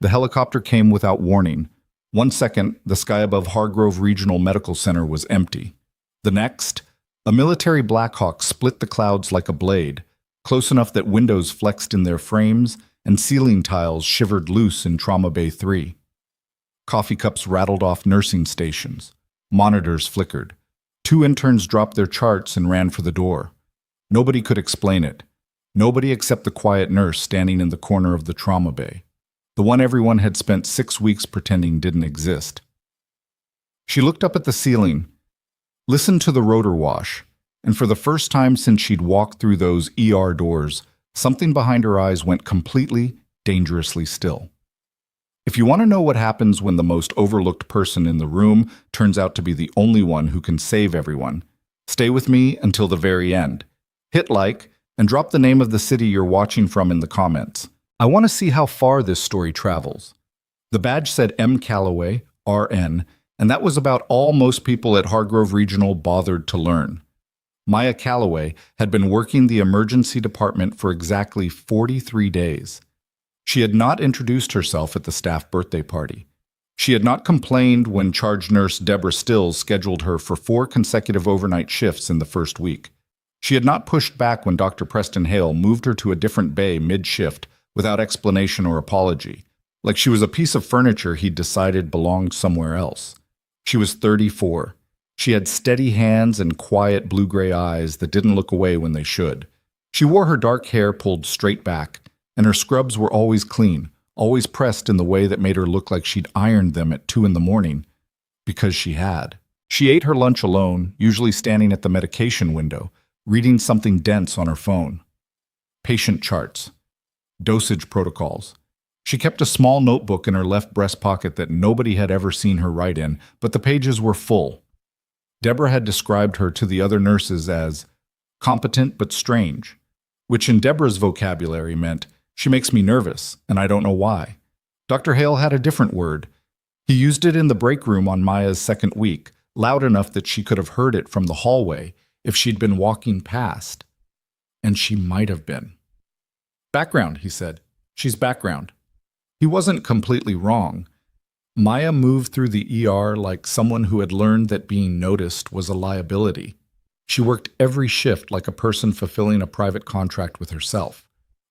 The helicopter came without warning. 1 second, the sky above Hargrove Regional Medical Center was empty. The next, a military Black Hawk split the clouds like a blade, close enough that windows flexed in their frames and ceiling tiles shivered loose in Trauma Bay 3. Coffee cups rattled off nursing stations. Monitors flickered. 2 interns dropped their charts and ran for the door. Nobody could explain it. Nobody except the quiet nurse standing in the corner of the trauma bay. The one everyone had spent 6 weeks pretending didn't exist. She looked up at the ceiling, listened to the rotor wash, and for the first time since she'd walked through those ER doors, something behind her eyes went completely, dangerously still. If you want to know what happens when the most overlooked person in the room turns out to be the only one who can save everyone, stay with me until the very end. Hit like, and drop the name of the city you're watching from in the comments. I want to see how far this story travels. The badge said M. Calloway, RN, and that was about all most people at Hargrove Regional bothered to learn. Maya Calloway had been working the emergency department for exactly 43 days. She had not introduced herself at the staff birthday party. She had not complained when charge nurse Deborah Stills scheduled her for 4 consecutive overnight shifts in the first week. She had not pushed back when Dr. Preston Hale moved her to a different bay mid-shift without explanation or apology, like she was a piece of furniture he'd decided belonged somewhere else. She was 34. She had steady hands and quiet blue-gray eyes that didn't look away when they should. She wore her dark hair pulled straight back, and her scrubs were always clean, always pressed in the way that made her look like she'd ironed them at 2 a.m, because she had. She ate her lunch alone, usually standing at the medication window, reading something dense on her phone. Patient charts. Dosage protocols. She kept a small notebook in her left breast pocket that nobody had ever seen her write in, but the pages were full. Deborah had described her to the other nurses as competent but strange, which in Deborah's vocabulary meant, she makes me nervous, and I don't know why. Dr. Hale had a different word. He used it in the break room on Maya's second week, loud enough that she could have heard it from the hallway if she'd been walking past. And she might have been. Background, he said. She's background. He wasn't completely wrong. Maya moved through the ER like someone who had learned that being noticed was a liability. She worked every shift like a person fulfilling a private contract with herself.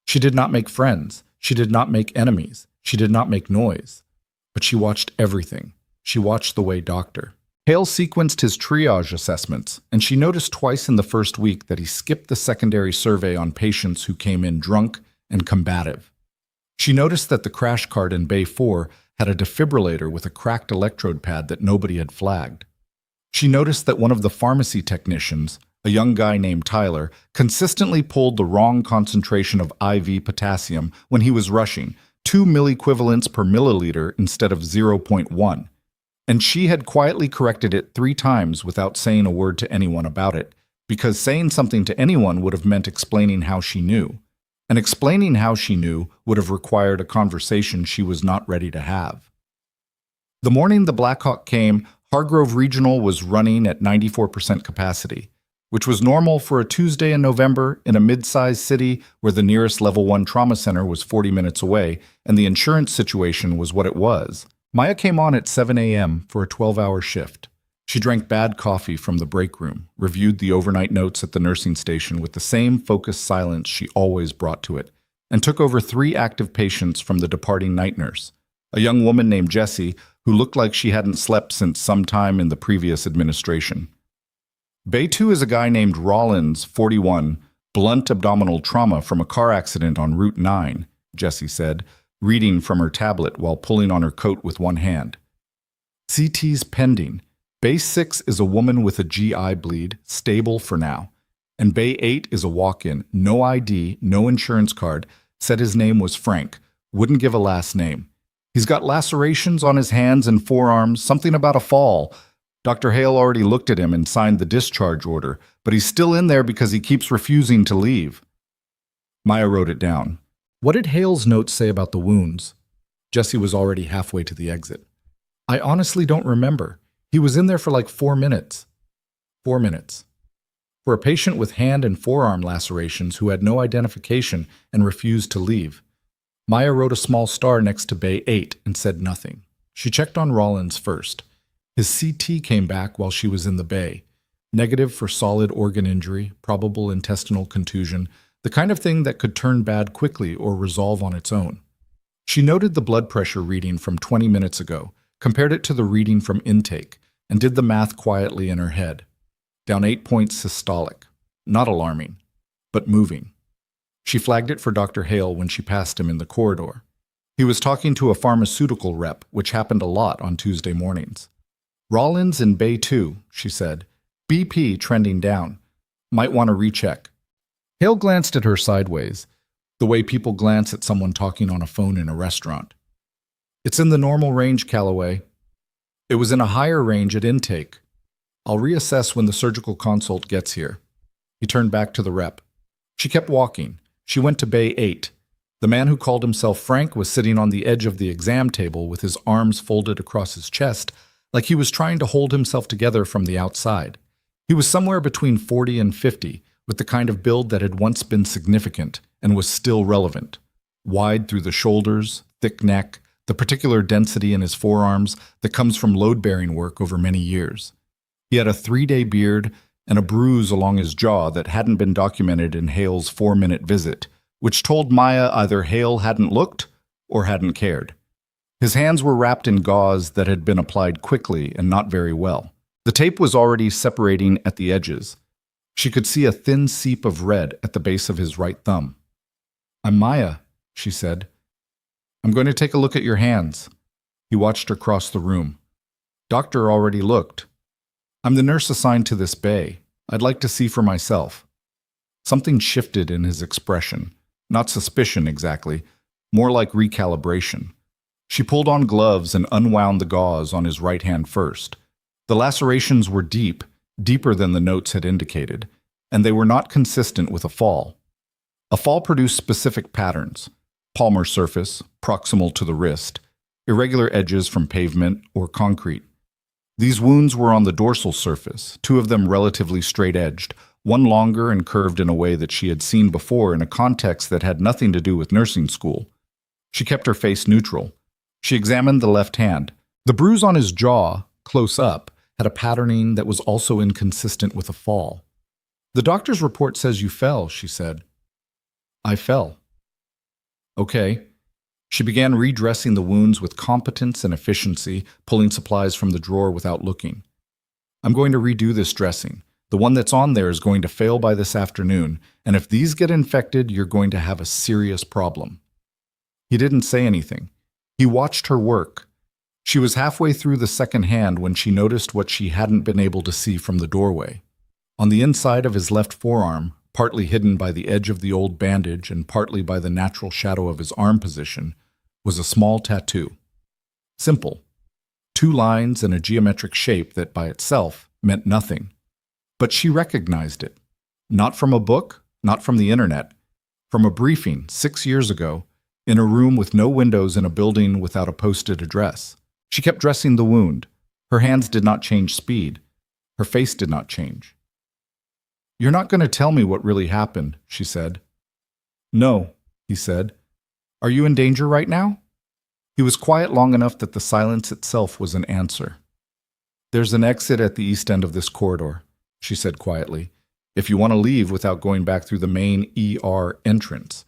She did not make friends. She did not make enemies. She did not make noise. But she watched everything. She watched the way doctor. Hale sequenced his triage assessments, and she noticed twice in the first week that he skipped the secondary survey on patients who came in drunk and combative. She noticed that the crash cart in Bay 4 had a defibrillator with a cracked electrode pad that nobody had flagged. She noticed that one of the pharmacy technicians, a young guy named Tyler, consistently pulled the wrong concentration of IV potassium when he was rushing, 2 milliequivalents per milliliter instead of 0.1. And she had quietly corrected it 3 times without saying a word to anyone about it, because saying something to anyone would have meant explaining how she knew. And explaining how she knew would have required a conversation she was not ready to have. The morning the Black Hawk came, Hargrove Regional was running at 94% capacity, which was normal for a Tuesday in November in a mid-sized city where the nearest Level 1 trauma center was 40 minutes away and the insurance situation was what it was. Maya came on at 7 a.m. for a 12-hour shift. She drank bad coffee from the break room, reviewed the overnight notes at the nursing station with the same focused silence she always brought to it, and took over 3 active patients from the departing night nurse, a young woman named Jessie who looked like she hadn't slept since some time in the previous administration. Bay 2 is a guy named Rollins, 41, blunt abdominal trauma from a car accident on Route 9, Jessie said, reading from her tablet while pulling on her coat with one hand. CT's pending. Bay 6 is a woman with a GI bleed, stable for now. And Bay 8 is a walk-in, no ID, no insurance card, said his name was Frank, wouldn't give a last name. He's got lacerations on his hands and forearms, something about a fall. Dr. Hale already looked at him and signed the discharge order, but he's still in there because he keeps refusing to leave. Maya wrote it down. What did Hale's notes say about the wounds? Jessie was already halfway to the exit. I honestly don't remember. He was in there for like 4 minutes. 4 minutes. For a patient with hand and forearm lacerations who had no identification and refused to leave. Maya wrote a small star next to Bay 8 and said nothing. She checked on Rollins first. His CT came back while she was in the bay. Negative for solid organ injury, probable intestinal contusion, the kind of thing that could turn bad quickly or resolve on its own. She noted the blood pressure reading from 20 minutes ago, compared it to the reading from intake, and did the math quietly in her head. Down 8 points systolic. Not alarming, but moving. She flagged it for Dr. Hale when she passed him in the corridor. He was talking to a pharmaceutical rep, which happened a lot on Tuesday mornings. Rollins in Bay 2, she said. BP trending down. Might want to recheck. Hale glanced at her sideways, the way people glance at someone talking on a phone in a restaurant. It's in the normal range, Calloway. It was in a higher range at intake. I'll reassess when the surgical consult gets here. He turned back to the rep. She kept walking. She went to Bay 8. The man who called himself Frank was sitting on the edge of the exam table with his arms folded across his chest, like he was trying to hold himself together from the outside. He was somewhere between 40 and 50, with the kind of build that had once been significant and was still relevant. Wide through the shoulders, thick neck, the particular density in his forearms that comes from load-bearing work over many years. He had a 3-day beard and a bruise along his jaw that hadn't been documented in Hale's 4-minute visit, which told Maya either Hale hadn't looked or hadn't cared. His hands were wrapped in gauze that had been applied quickly and not very well. The tape was already separating at the edges. She could see a thin seep of red at the base of his right thumb. "I'm Maya," she said. "I'm going to take a look at your hands." He watched her cross the room. "Doctor already looked. I'm the nurse assigned to this bay. I'd like to see for myself." Something shifted in his expression. Not suspicion exactly, more like recalibration. She pulled on gloves and unwound the gauze on his right hand first. The lacerations were deep, deeper than the notes had indicated, and they were not consistent with a fall. A fall produced specific patterns: palmar surface, proximal to the wrist, irregular edges from pavement or concrete. These wounds were on the dorsal surface, 2 of them relatively straight-edged, one longer and curved in a way that she had seen before in a context that had nothing to do with nursing school. She kept her face neutral. She examined the left hand. The bruise on his jaw, close up, had a patterning that was also inconsistent with a fall. "The doctor's report says you fell," she said. "I fell." "Okay." She began redressing the wounds with competence and efficiency, pulling supplies from the drawer without looking. "I'm going to redo this dressing. The one that's on there is going to fail by this afternoon, and if these get infected, you're going to have a serious problem." He didn't say anything. He watched her work. She was halfway through the second hand when she noticed what she hadn't been able to see from the doorway. On the inside of his left forearm, partly hidden by the edge of the old bandage and partly by the natural shadow of his arm position, was a small tattoo. Simple. 2 lines in a geometric shape that by itself meant nothing. But she recognized it. Not from a book, not from the internet. From a briefing 6 years ago, in a room with no windows in a building without a posted address. She kept dressing the wound. Her hands did not change speed. Her face did not change. "You're not going to tell me what really happened," she said. "No," he said. "Are you in danger right now?" He was quiet long enough that the silence itself was an answer. "There's an exit at the east end of this corridor," she said quietly, "if you want to leave without going back through the main ER entrance.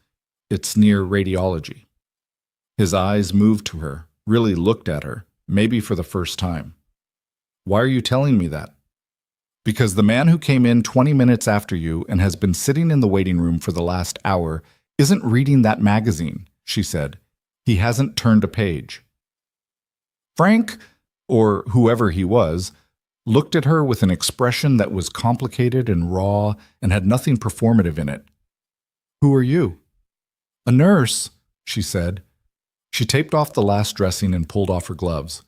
It's near radiology." His eyes moved to her, really looked at her, maybe for the first time. "Why are you telling me that?" "Because the man who came in 20 minutes after you and has been sitting in the waiting room for the last hour isn't reading that magazine," she said. "He hasn't turned a page." Frank, or whoever he was, looked at her with an expression that was complicated and raw and had nothing performative in it. "Who are you?" "A nurse," she said. She taped off the last dressing and pulled off her gloves.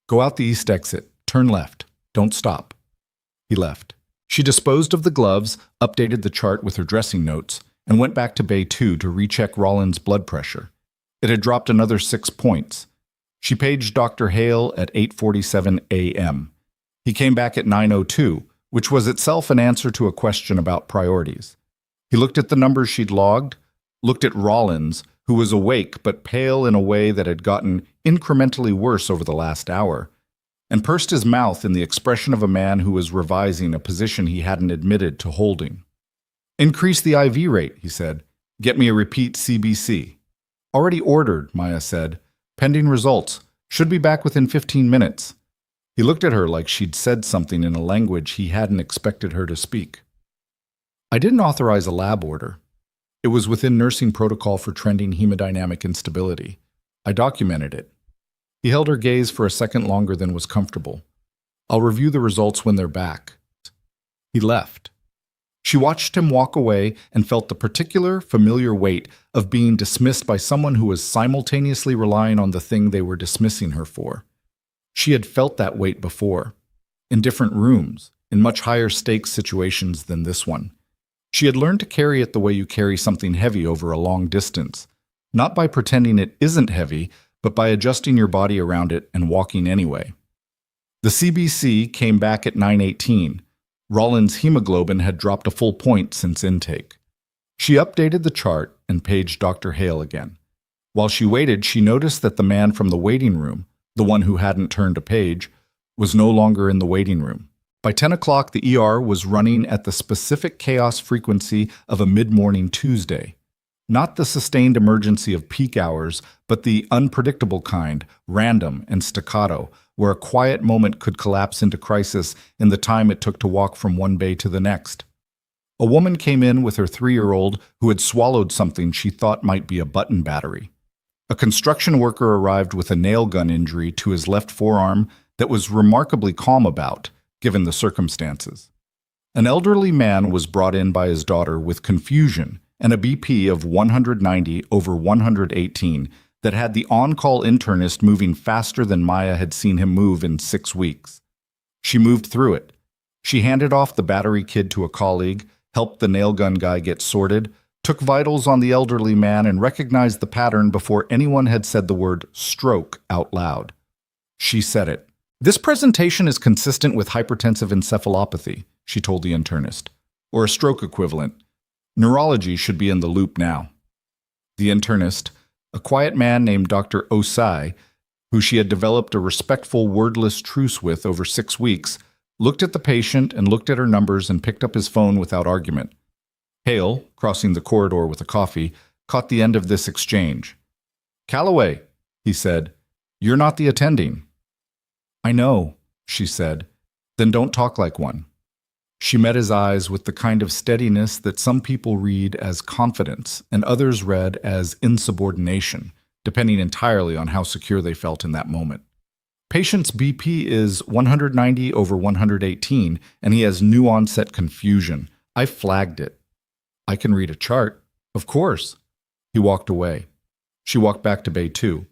"Go out the east exit. Turn left. Don't stop." He left. She disposed of the gloves, updated the chart with her dressing notes, and went back to Bay 2 to recheck Rollins' blood pressure. It had dropped another 6 points. She paged Dr. Hale at 8:47 a.m. He came back at 9:02, which was itself an answer to a question about priorities. He looked at the numbers she'd logged, looked at Rollins, who was awake but pale in a way that had gotten incrementally worse over the last hour, and pursed his mouth in the expression of a man who was revising a position he hadn't admitted to holding. "Increase the IV rate," he said. "Get me a repeat CBC." "Already ordered," Maya said. "Pending results. Should be back within 15 minutes. He looked at her like she'd said something in a language he hadn't expected her to speak. "I didn't authorize a lab order. It was within nursing protocol for trending hemodynamic instability. I documented it." He held her gaze for a second longer than was comfortable. "I'll review the results when they're back." He left. She watched him walk away and felt the particular, familiar weight of being dismissed by someone who was simultaneously relying on the thing they were dismissing her for. She had felt that weight before, in different rooms, in much higher stakes situations than this one. She had learned to carry it the way you carry something heavy over a long distance, not by pretending it isn't heavy, but by adjusting your body around it and walking anyway. The CBC came back at 9:18. Rollins' hemoglobin had dropped a full point since intake. She updated the chart and paged Dr. Hale again. While she waited, she noticed that the man from the waiting room, the one who hadn't turned a page, was no longer in the waiting room. By 10 o'clock, the ER was running at the specific chaos frequency of a mid-morning Tuesday. Not the sustained emergency of peak hours, but the unpredictable kind, random and staccato, where a quiet moment could collapse into crisis in the time it took to walk from one bay to the next. A woman came in with her 3-year-old who had swallowed something she thought might be a button battery. A construction worker arrived with a nail gun injury to his left forearm that was remarkably calm about, given the circumstances. An elderly man was brought in by his daughter with confusion and a BP of 190/118 that had the on-call internist moving faster than Maya had seen him move in 6 weeks. She moved through it. She handed off the battery kid to a colleague, helped the nail gun guy get sorted, took vitals on the elderly man, and recognized the pattern before anyone had said the word stroke out loud. She said it. "This presentation is consistent with hypertensive encephalopathy," she told the internist, "or a stroke equivalent. Neurology should be in the loop now." The internist, a quiet man named Dr. Osai, who she had developed a respectful wordless truce with over 6 weeks, looked at the patient and looked at her numbers and picked up his phone without argument. Hale, crossing the corridor with a coffee, caught the end of this exchange. "Calloway," he said, "you're not the attending." "I know," she said. "Then don't talk like one." She met his eyes with the kind of steadiness that some people read as confidence and others read as insubordination, depending entirely on how secure they felt in that moment. "Patient's BP is 190/118, and he has new onset confusion. I flagged it." "I can read a chart." "Of course." He walked away. She walked back to Bay 2.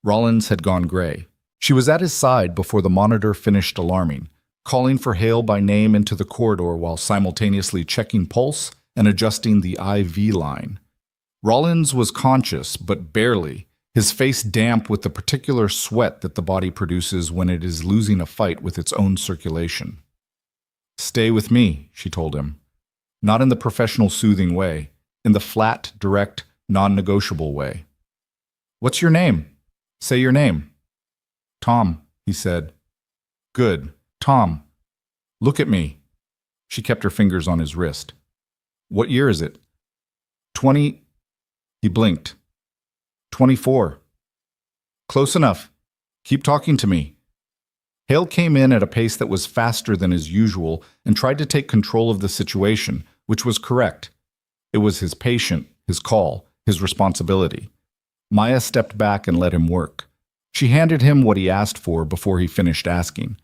Rollins had gone gray. She was at his side before the monitor finished alarming, calling for Hale by name into the corridor while simultaneously checking pulse and adjusting the IV line. Rollins was conscious, but barely, his face damp with the particular sweat that the body produces when it is losing a fight with its own circulation. "Stay with me," she told him. Not in the professional soothing way, in the flat, direct, non-negotiable way. "What's your name? Say your name." "Tom," he said. "Good. Tom. Look at me." She kept her fingers on his wrist. "What year is it?" 20. He blinked. 24. "Close enough. Keep talking to me." Hale came in at a pace that was faster than his usual and tried to take control of the situation, which was correct. It was his patient, his call, his responsibility. Maya stepped back and let him work. She handed him what he asked for before he finished asking.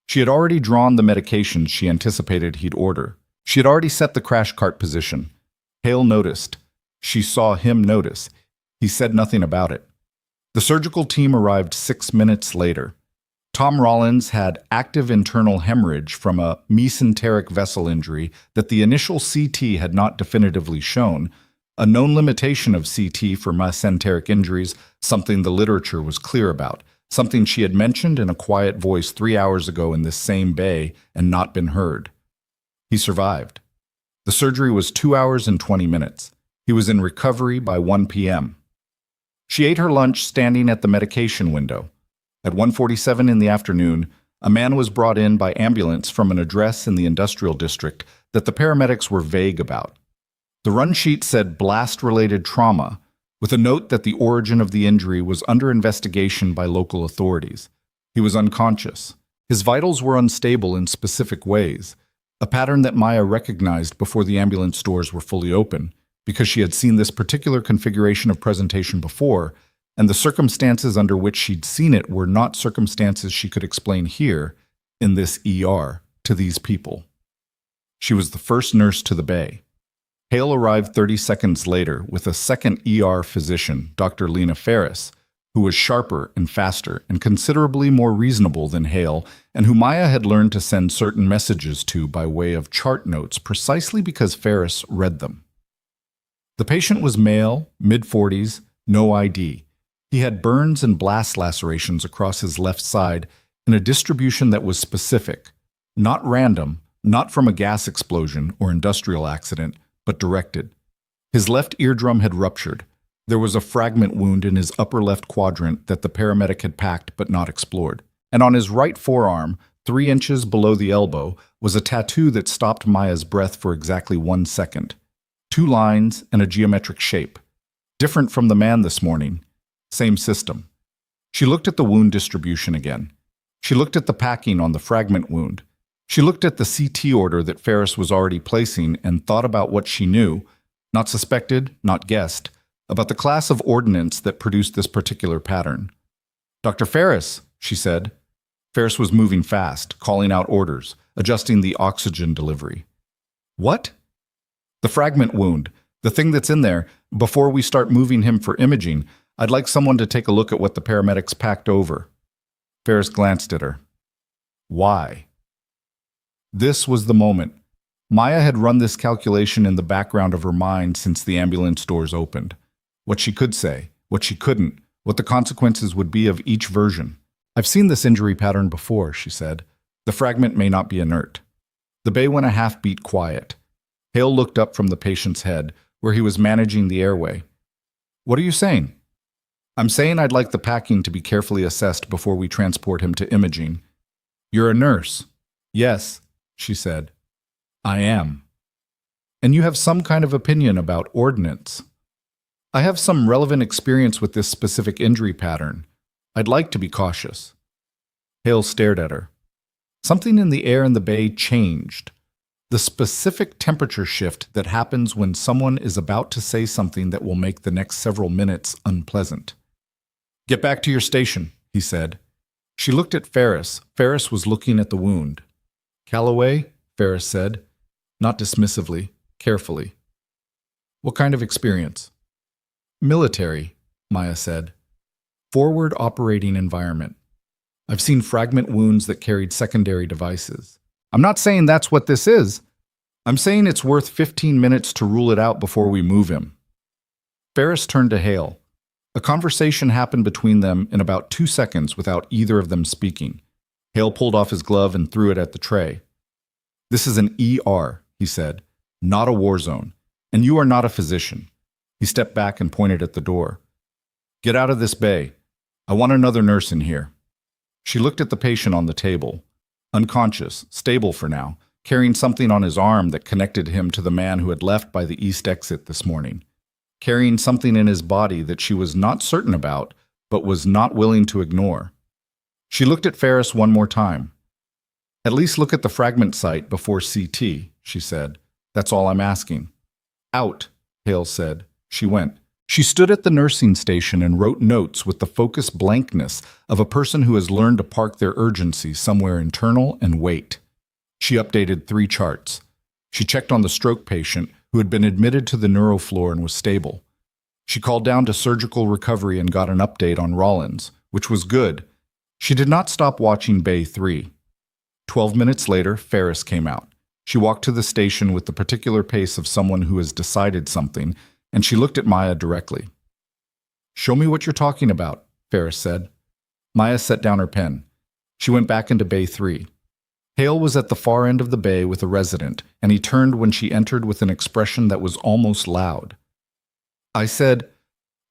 She had already drawn the medications she anticipated he'd order. She had already set the crash cart position. Hale noticed. She saw him notice. He said nothing about it. The surgical team arrived 6 minutes later. Tom Rollins had active internal hemorrhage from a mesenteric vessel injury that the initial CT had not definitively shown, a known limitation of CT for mesenteric injuries, something the literature was clear about, something she had mentioned in a quiet voice 3 hours ago in this same bay and not been heard. He survived. The surgery was 2 hours and 20 minutes. He was in recovery by 1 p.m. She ate her lunch standing at the medication window. At 1:47 in the afternoon, a man was brought in by ambulance from an address in the industrial district that the paramedics were vague about. The run sheet said blast-related trauma, with a note that the origin of the injury was under investigation by local authorities. He was unconscious. His vitals were unstable in specific ways, a pattern that Maya recognized before the ambulance doors were fully open, because she had seen this particular configuration of presentation before, and the circumstances under which she'd seen it were not circumstances she could explain here, in this ER, to these people. She was the first nurse to the bay. Hale arrived 30 seconds later with a second ER physician, Dr. Lena Ferris, who was sharper and faster and considerably more reasonable than Hale, and who Maya had learned to send certain messages to by way of chart notes precisely because Ferris read them. The patient was male, mid-40s, no ID. He had burns and blast lacerations across his left side in a distribution that was specific, not random, not from a gas explosion or industrial accident, but directed. His left eardrum had ruptured. There was a fragment wound in his upper left quadrant that the paramedic had packed but not explored. And on his right forearm, 3 inches below the elbow, was a tattoo that stopped Maya's breath for exactly 1 second. 2 lines and a geometric shape. Different from the man this morning. Same system. She looked at the wound distribution again. She looked at the packing on the fragment wound. She looked at the CT order that Ferris was already placing and thought about what she knew, not suspected, not guessed, about the class of ordnance that produced this particular pattern. "Dr. Ferris," she said. Ferris was moving fast, calling out orders, adjusting the oxygen delivery. "What?" "The fragment wound, the thing that's in there. Before we start moving him for imaging, I'd like someone to take a look at what the paramedics packed over." Ferris glanced at her. "Why?" This was the moment. Maya had run this calculation in the background of her mind since the ambulance doors opened. What she could say, what she couldn't, what the consequences would be of each version. "I've seen this injury pattern before," she said. "The fragment may not be inert." The bay went a half-beat quiet. Hale looked up from the patient's head, where he was managing the airway. "What are you saying?" "I'm saying I'd like the packing to be carefully assessed before we transport him to imaging." "You're a nurse." "Yes," she said. "I am." "And you have some kind of opinion about ordnance." "I have some relevant experience with this specific injury pattern. I'd like to be cautious." Hale stared at her. Something in the air in the bay changed. The specific temperature shift that happens when someone is about to say something that will make the next several minutes unpleasant. "Get back to your station," he said. She looked at Ferris. Ferris was looking at the wound. "Calloway?" Ferris said, not dismissively, carefully. "What kind of experience?" "Military," Maya said. "Forward operating environment. I've seen fragment wounds that carried secondary devices. I'm not saying that's what this is. I'm saying it's worth 15 minutes to rule it out before we move him." Ferris turned to Hale. A conversation happened between them in about 2 seconds without either of them speaking. Hale pulled off his glove and threw it at the tray. "This is an ER," he said, "not a war zone. And you are not a physician." He stepped back and pointed at the door. "Get out of this bay. I want another nurse in here." She looked at the patient on the table. Unconscious, stable for now, carrying something on his arm that connected him to the man who had left by the east exit this morning. Carrying something in his body that she was not certain about, but was not willing to ignore. She looked at Ferris one more time. "At least look at the fragment site before CT," she said. "That's all I'm asking." "Out," Hale said. She went. She stood at the nursing station and wrote notes with the focused blankness of a person who has learned to park their urgency somewhere internal and wait. She updated 3 charts. She checked on the stroke patient who had been admitted to the neuro floor and was stable. She called down to surgical recovery and got an update on Rollins, which was good. She did not stop watching Bay 3. 12 minutes later, Ferris came out. She walked to the station with the particular pace of someone who has decided something, and she looked at Maya directly. "Show me what you're talking about," Ferris said. Maya set down her pen. She went back into Bay 3. Hale was at the far end of the bay with a resident, and he turned when she entered with an expression that was almost loud. "I said,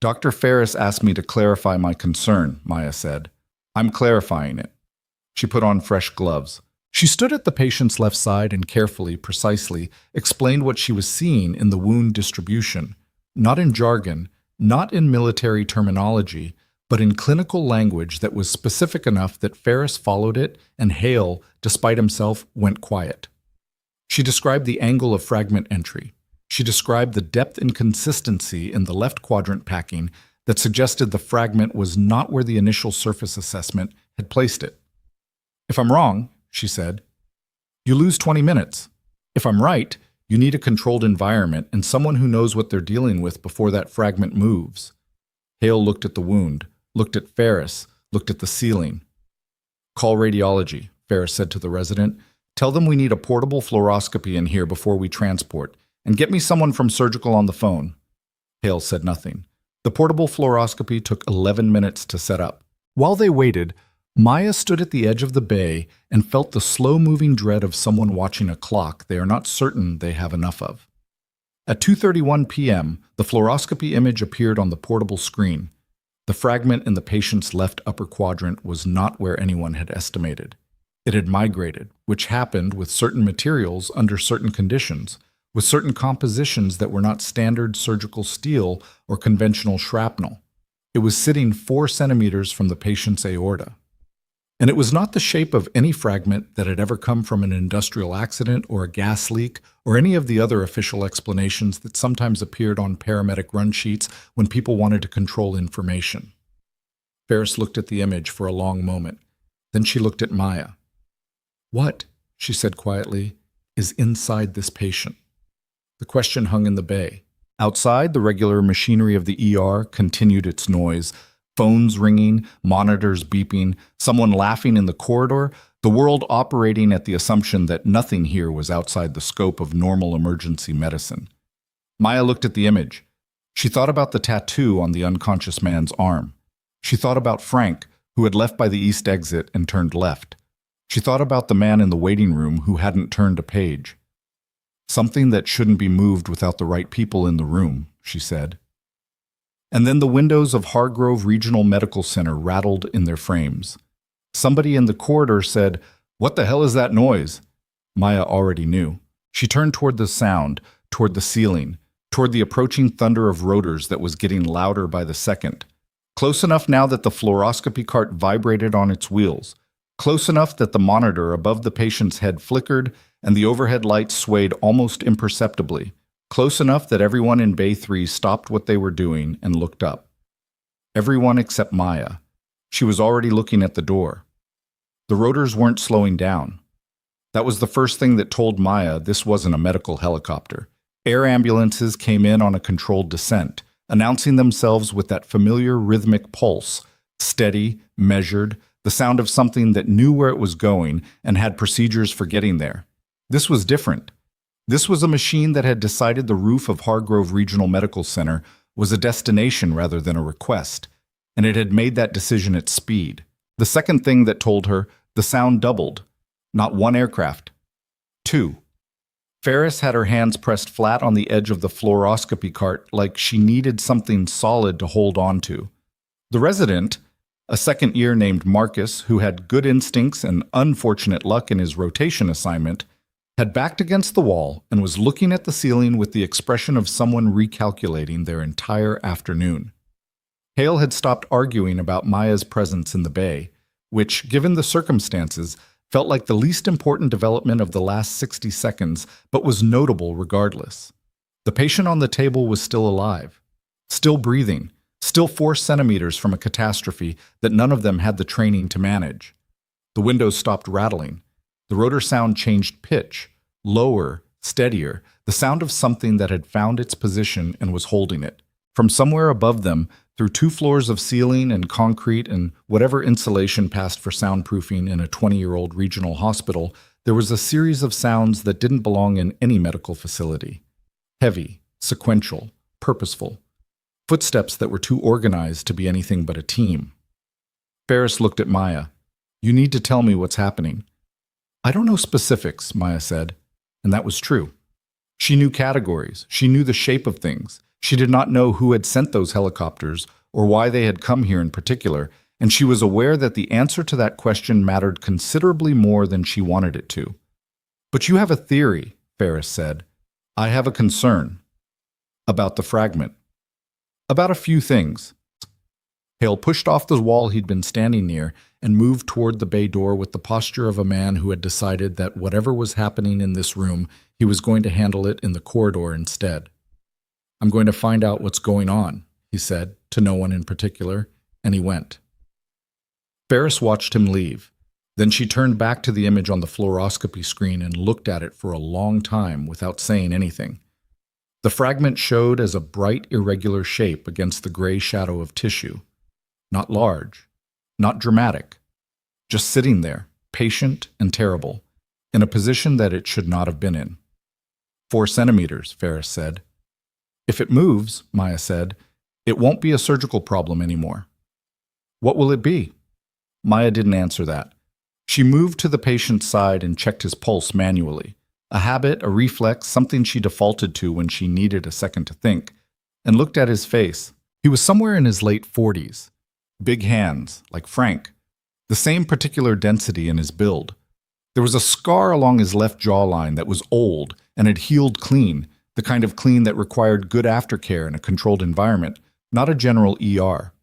Dr. Ferris asked me to clarify my concern, Maya said. I'm clarifying it. She put on fresh gloves. She stood at the patient's left side and carefully, precisely, explained what she was seeing in the wound distribution, not in jargon, not in military terminology, but in clinical language that was specific enough that Ferris followed it and Hale, despite himself, went quiet. She described the angle of fragment entry. She described the depth and consistency in the left quadrant packing that suggested the fragment was not where the initial surface assessment had placed it. If I'm wrong, she said, you lose 20 minutes. If I'm right, you need a controlled environment and someone who knows what they're dealing with before that fragment moves. Hale looked at the wound, looked at Ferris, looked at the ceiling. Call radiology, Ferris said to the resident. Tell them we need a portable fluoroscopy in here before we transport, and get me someone from surgical on the phone. Hale said nothing. The portable fluoroscopy took 11 minutes to set up. While they waited, Maya stood at the edge of the bay and felt the slow-moving dread of someone watching a clock they are not certain they have enough of. At 2:31 p.m., the fluoroscopy image appeared on the portable screen. The fragment in the patient's left upper quadrant was not where anyone had estimated. It had migrated, which happened with certain materials under certain conditions, with certain compositions that were not standard surgical steel or conventional shrapnel. It was sitting 4 centimeters from the patient's aorta. And it was not the shape of any fragment that had ever come from an industrial accident or a gas leak or any of the other official explanations that sometimes appeared on paramedic run sheets when people wanted to control information. Ferris looked at the image for a long moment. Then she looked at Maya. What, she said quietly, is inside this patient? The question hung in the bay. Outside, the regular machinery of the ER continued its noise, phones ringing, monitors beeping, someone laughing in the corridor, the world operating at the assumption that nothing here was outside the scope of normal emergency medicine. Maya looked at the image. She thought about the tattoo on the unconscious man's arm. She thought about Frank, who had left by the east exit and turned left. She thought about the man in the waiting room who hadn't turned a page. Something that shouldn't be moved without the right people in the room, she said. And then the windows of Hargrove Regional Medical Center rattled in their frames. Somebody in the corridor said, "What the hell is that noise?" Maya already knew. She turned toward the sound, toward the ceiling, toward the approaching thunder of rotors that was getting louder by the second. Close enough now that the fluoroscopy cart vibrated on its wheels. Close enough that the monitor above the patient's head flickered and the overhead lights swayed almost imperceptibly. Close enough that everyone in Bay 3 stopped what they were doing and looked up. Everyone except Maya. She was already looking at the door. The rotors weren't slowing down. That was the first thing that told Maya this wasn't a medical helicopter. Air ambulances came in on a controlled descent, announcing themselves with that familiar rhythmic pulse, steady, measured, the sound of something that knew where it was going and had procedures for getting there. This was different. This was a machine that had decided the roof of Hargrove Regional Medical Center was a destination rather than a request, and it had made that decision at speed. The second thing that told her, the sound doubled. Not one aircraft. 2. Ferris had her hands pressed flat on the edge of the fluoroscopy cart like she needed something solid to hold on to. The resident, a second year named Marcus, who had good instincts and unfortunate luck in his rotation assignment, had backed against the wall and was looking at the ceiling with the expression of someone recalculating their entire afternoon. Hale had stopped arguing about Maya's presence in the bay, which, given the circumstances, felt like the least important development of the last 60 seconds, but was notable regardless. The patient on the table was still alive, still breathing, still 4 centimeters from a catastrophe that none of them had the training to manage. The windows stopped rattling. The rotor sound changed pitch, lower, steadier, the sound of something that had found its position and was holding it. From somewhere above them, through 2 floors of ceiling and concrete and whatever insulation passed for soundproofing in a 20-year-old regional hospital, there was a series of sounds that didn't belong in any medical facility. Heavy, sequential, purposeful. Footsteps that were too organized to be anything but a team. Ferris looked at Maya. "You need to tell me what's happening." "I don't know specifics," Maya said, and that was true. She knew categories. She knew the shape of things. She did not know who had sent those helicopters or why they had come here in particular, and she was aware that the answer to that question mattered considerably more than she wanted it to. "But you have a theory," Ferris said. "I have a concern." "About the fragment." "About a few things." Hale pushed off the wall he'd been standing near and moved toward the bay door with the posture of a man who had decided that whatever was happening in this room, he was going to handle it in the corridor instead. "I'm going to find out what's going on," he said, to no one in particular, and he went. Ferris watched him leave. Then she turned back to the image on the fluoroscopy screen and looked at it for a long time without saying anything. The fragment showed as a bright, irregular shape against the gray shadow of tissue. Not large, not dramatic, just sitting there, patient and terrible, in a position that it should not have been in. 4 centimeters, Ferris said. "If it moves," Maya said, "it won't be a surgical problem anymore." "What will it be?" Maya didn't answer that. She moved to the patient's side and checked his pulse manually, a habit, a reflex, something she defaulted to when she needed a second to think, and looked at his face. He was somewhere in his late 40s. Big hands, like Frank. The same particular density in his build. There was a scar along his left jawline that was old and had healed clean, the kind of clean that required good aftercare in a controlled environment, not a general ER.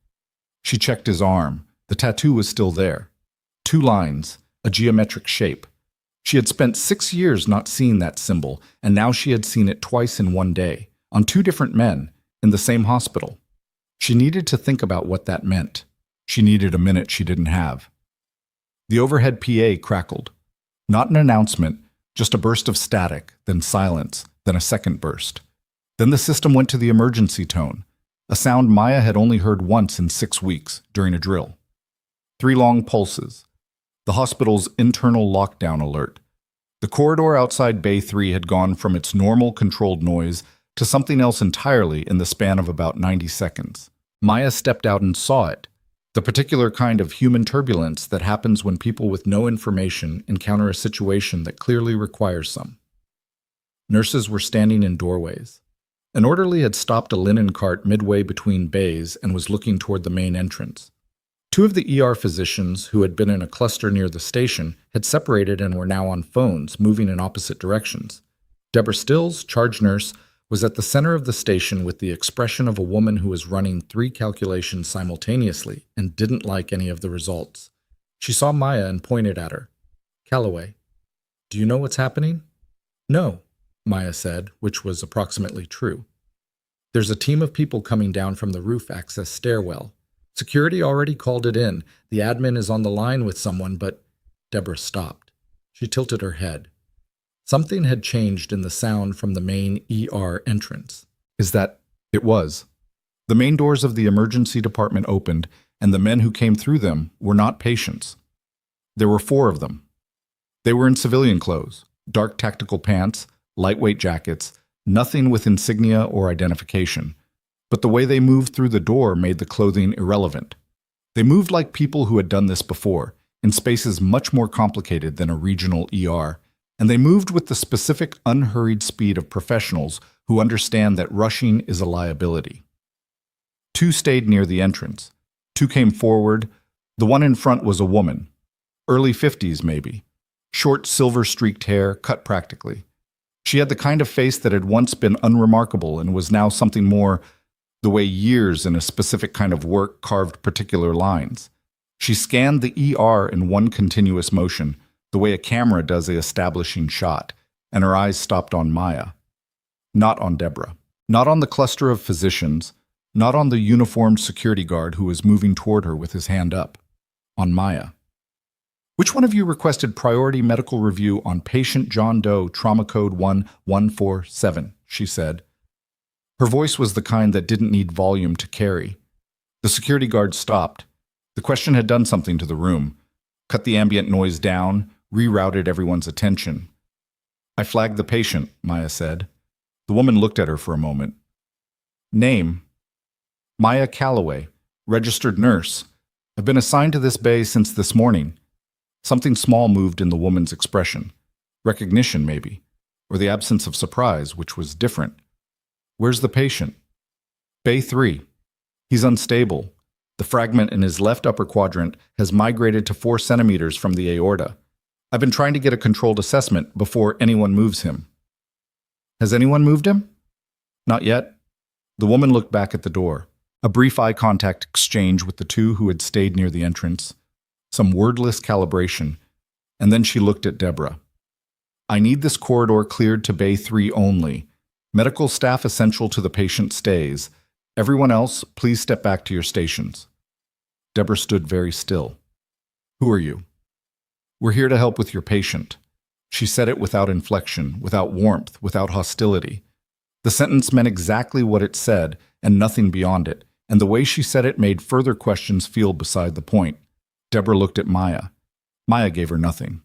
She checked his arm. The tattoo was still there. 2 lines, a geometric shape. She had spent 6 years not seeing that symbol, and now she had seen it twice in one day, on 2 different men, in the same hospital. She needed to think about what that meant. She needed a minute she didn't have. The overhead PA crackled. Not an announcement, just a burst of static, then silence, then a second burst. Then the system went to the emergency tone, a sound Maya had only heard once in 6 weeks, during a drill. 3 long pulses. The hospital's internal lockdown alert. The corridor outside Bay 3 had gone from its normal controlled noise to something else entirely in the span of about 90 seconds. Maya stepped out and saw it. The particular kind of human turbulence that happens when people with no information encounter a situation that clearly requires some. Nurses were standing in doorways. An orderly had stopped a linen cart midway between bays and was looking toward the main entrance. 2 of the ER physicians, who had been in a cluster near the station, had separated and were now on phones, moving in opposite directions. Deborah Stills, charge nurse, was at the center of the station with the expression of a woman who was running 3 calculations simultaneously and didn't like any of the results. She saw Maya and pointed at her. "Calloway, do you know what's happening?" "No," Maya said, which was approximately true. "There's a team of people coming down from the roof access stairwell. Security already called it in. The admin is on the line with someone, but—" Deborah stopped. She tilted her head. Something had changed in the sound from the main ER entrance. It was. The main doors of the emergency department opened, and the men who came through them were not patients. There were 4 of them. They were in civilian clothes, dark tactical pants, lightweight jackets, nothing with insignia or identification. But the way they moved through the door made the clothing irrelevant. They moved like people who had done this before, in spaces much more complicated than a regional ER, and they moved with the specific, unhurried speed of professionals who understand that rushing is a liability. 2 stayed near the entrance. 2 came forward. The one in front was a woman. Early 50s, maybe. Short, silver-streaked hair, cut practically. She had the kind of face that had once been unremarkable and was now something more, the way years in a specific kind of work carved particular lines. She scanned the ER in one continuous motion, the way a camera does a establishing shot, and her eyes stopped on Maya. Not on Deborah. Not on the cluster of physicians. Not on the uniformed security guard who was moving toward her with his hand up. On Maya. "Which one of you requested priority medical review on patient John Doe, trauma code 1147, she said. Her voice was the kind that didn't need volume to carry. The security guard stopped. The question had done something to the room. Cut the ambient noise down, rerouted everyone's attention. "I flagged the patient," Maya said. The woman looked at her for a moment. "Name?" "Maya Calloway, registered nurse. I've been assigned to this bay since this morning." Something small moved in the woman's expression. Recognition, maybe. or the absence of surprise, which was different. Where's the patient? Bay 3. He's unstable. The fragment in his left upper quadrant has migrated to 4 centimeters from the aorta. I've been trying to get a controlled assessment before anyone moves him. Has anyone moved him? Not yet. The woman looked back at the door. A brief eye contact exchange with the two who had stayed near the entrance. Some wordless calibration. And then she looked at Deborah. I need this corridor cleared to Bay 3 only. Medical staff essential to the patient stays. Everyone else, please step back to your stations. Deborah stood very still. Who are you? We're here to help with your patient. She said it without inflection, without warmth, without hostility. The sentence meant exactly what it said and nothing beyond it, and the way she said it made further questions feel beside the point. Deborah looked at Maya. Maya gave her nothing.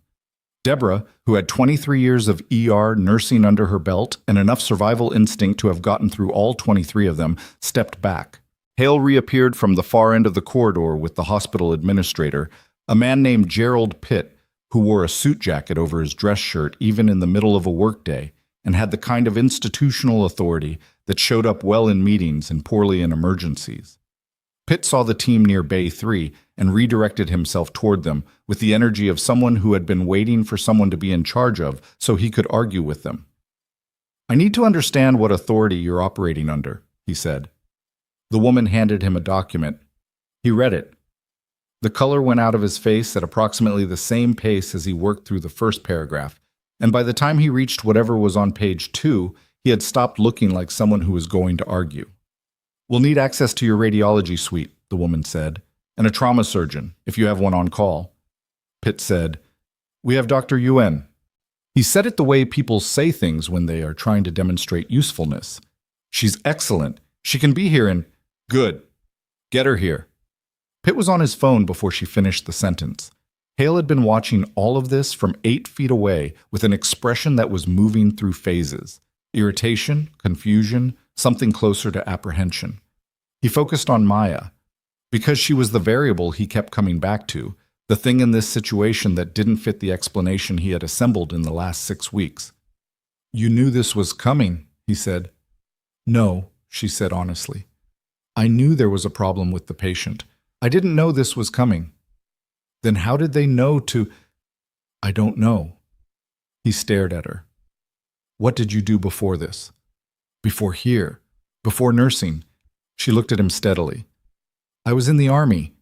Deborah, who had 23 years of ER nursing under her belt and enough survival instinct to have gotten through all 23 of them, stepped back. Hale reappeared from the far end of the corridor with the hospital administrator, a man named Gerald Pitt, who wore a suit jacket over his dress shirt even in the middle of a workday, and had the kind of institutional authority that showed up well in meetings and poorly in emergencies. Pitt saw the team near Bay 3 and redirected himself toward them with the energy of someone who had been waiting for someone to be in charge of so he could argue with them. I need to understand what authority you're operating under, he said. The woman handed him a document. He read it. The color went out of his face at approximately the same pace as he worked through the first paragraph, and by the time he reached whatever was on page 2, he had stopped looking like someone who was going to argue. We'll need access to your radiology suite, the woman said, and a trauma surgeon, if you have one on call. Pitt said, We have Dr. Yuen. He said it the way people say things when they are trying to demonstrate usefulness. She's excellent. She can be here in... Good. Get her here. Pitt was on his phone before she finished the sentence. Hale had been watching all of this from 8 feet away with an expression that was moving through phases. Irritation, confusion, something closer to apprehension. He focused on Maya. Because she was the variable he kept coming back to, the thing in this situation that didn't fit the explanation he had assembled in the last 6 weeks. You knew this was coming, he said. No, she said honestly. I knew there was a problem with the patient. I didn't know this was coming. Then how did they know to... I don't know. He stared at her. What did you do before this? Before here? Before nursing? She looked at him steadily. I was in the army.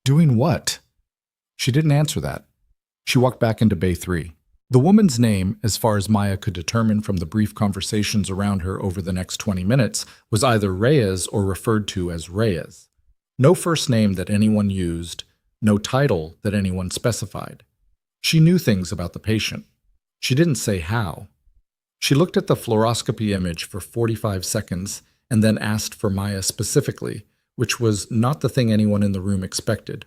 Doing what? She didn't answer that. She walked back into Bay 3. The woman's name, as far as Maya could determine from the brief conversations around her over the next 20 minutes, was either Reyes or referred to as Reyes. No first name that anyone used, no title that anyone specified. She knew things about the patient. She didn't say how. She looked at the fluoroscopy image for 45 seconds and then asked for Maya specifically, which was not the thing anyone in the room expected.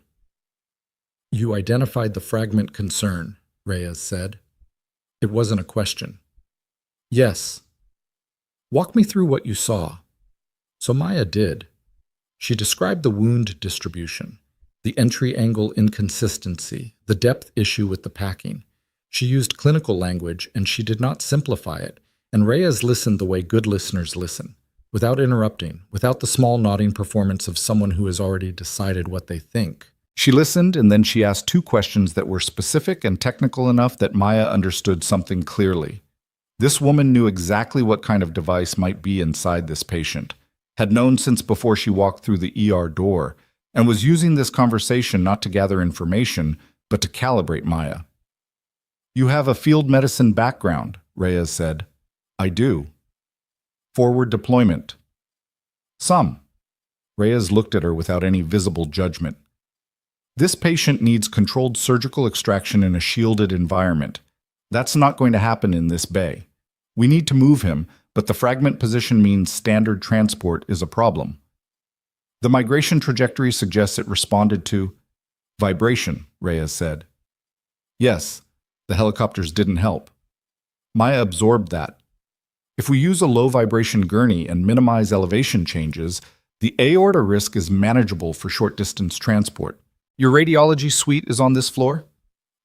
You identified the fragment concern, Reyes said. It wasn't a question. Yes. Walk me through what you saw. So Maya did. She described the wound distribution, the entry angle inconsistency, the depth issue with the packing. She used clinical language, and she did not simplify it, and Reyes listened the way good listeners listen, without interrupting, without the small nodding performance of someone who has already decided what they think. She listened, and then she asked 2 questions that were specific and technical enough that Maya understood something clearly. This woman knew exactly what kind of device might be inside this patient, had known since before she walked through the ER door, and was using this conversation not to gather information, but to calibrate Maya. You have a field medicine background, Reyes said. I do. Forward deployment. Some. Reyes looked at her without any visible judgment. This patient needs controlled surgical extraction in a shielded environment. That's not going to happen in this bay. We need to move him, but the fragment position means standard transport is a problem. The migration trajectory suggests it responded to vibration, Reyes said. Yes, the helicopters didn't help. Maya absorbed that. If we use a low vibration gurney and minimize elevation changes, the aorta risk is manageable for short distance transport. Your radiology suite is on this floor?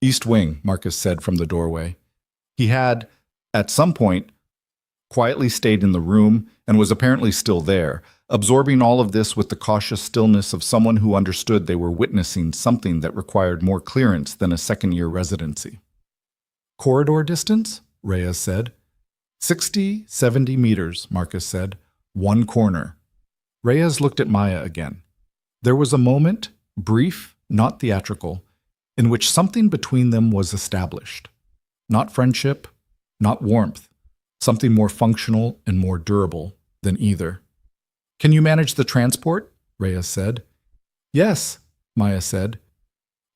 East wing, Marcus said from the doorway. He had, at some point, quietly stayed in the room and was apparently still there, absorbing all of this with the cautious stillness of someone who understood they were witnessing something that required more clearance than a second-year residency. Corridor distance? Reyes said. 60, 70 meters, Marcus said. One corner. Reyes looked at Maya again. There was a moment, brief, not theatrical, in which something between them was established. Not friendship, not warmth, something more functional and more durable than either. Can you manage the transport? Reyes said. Yes, Maya said.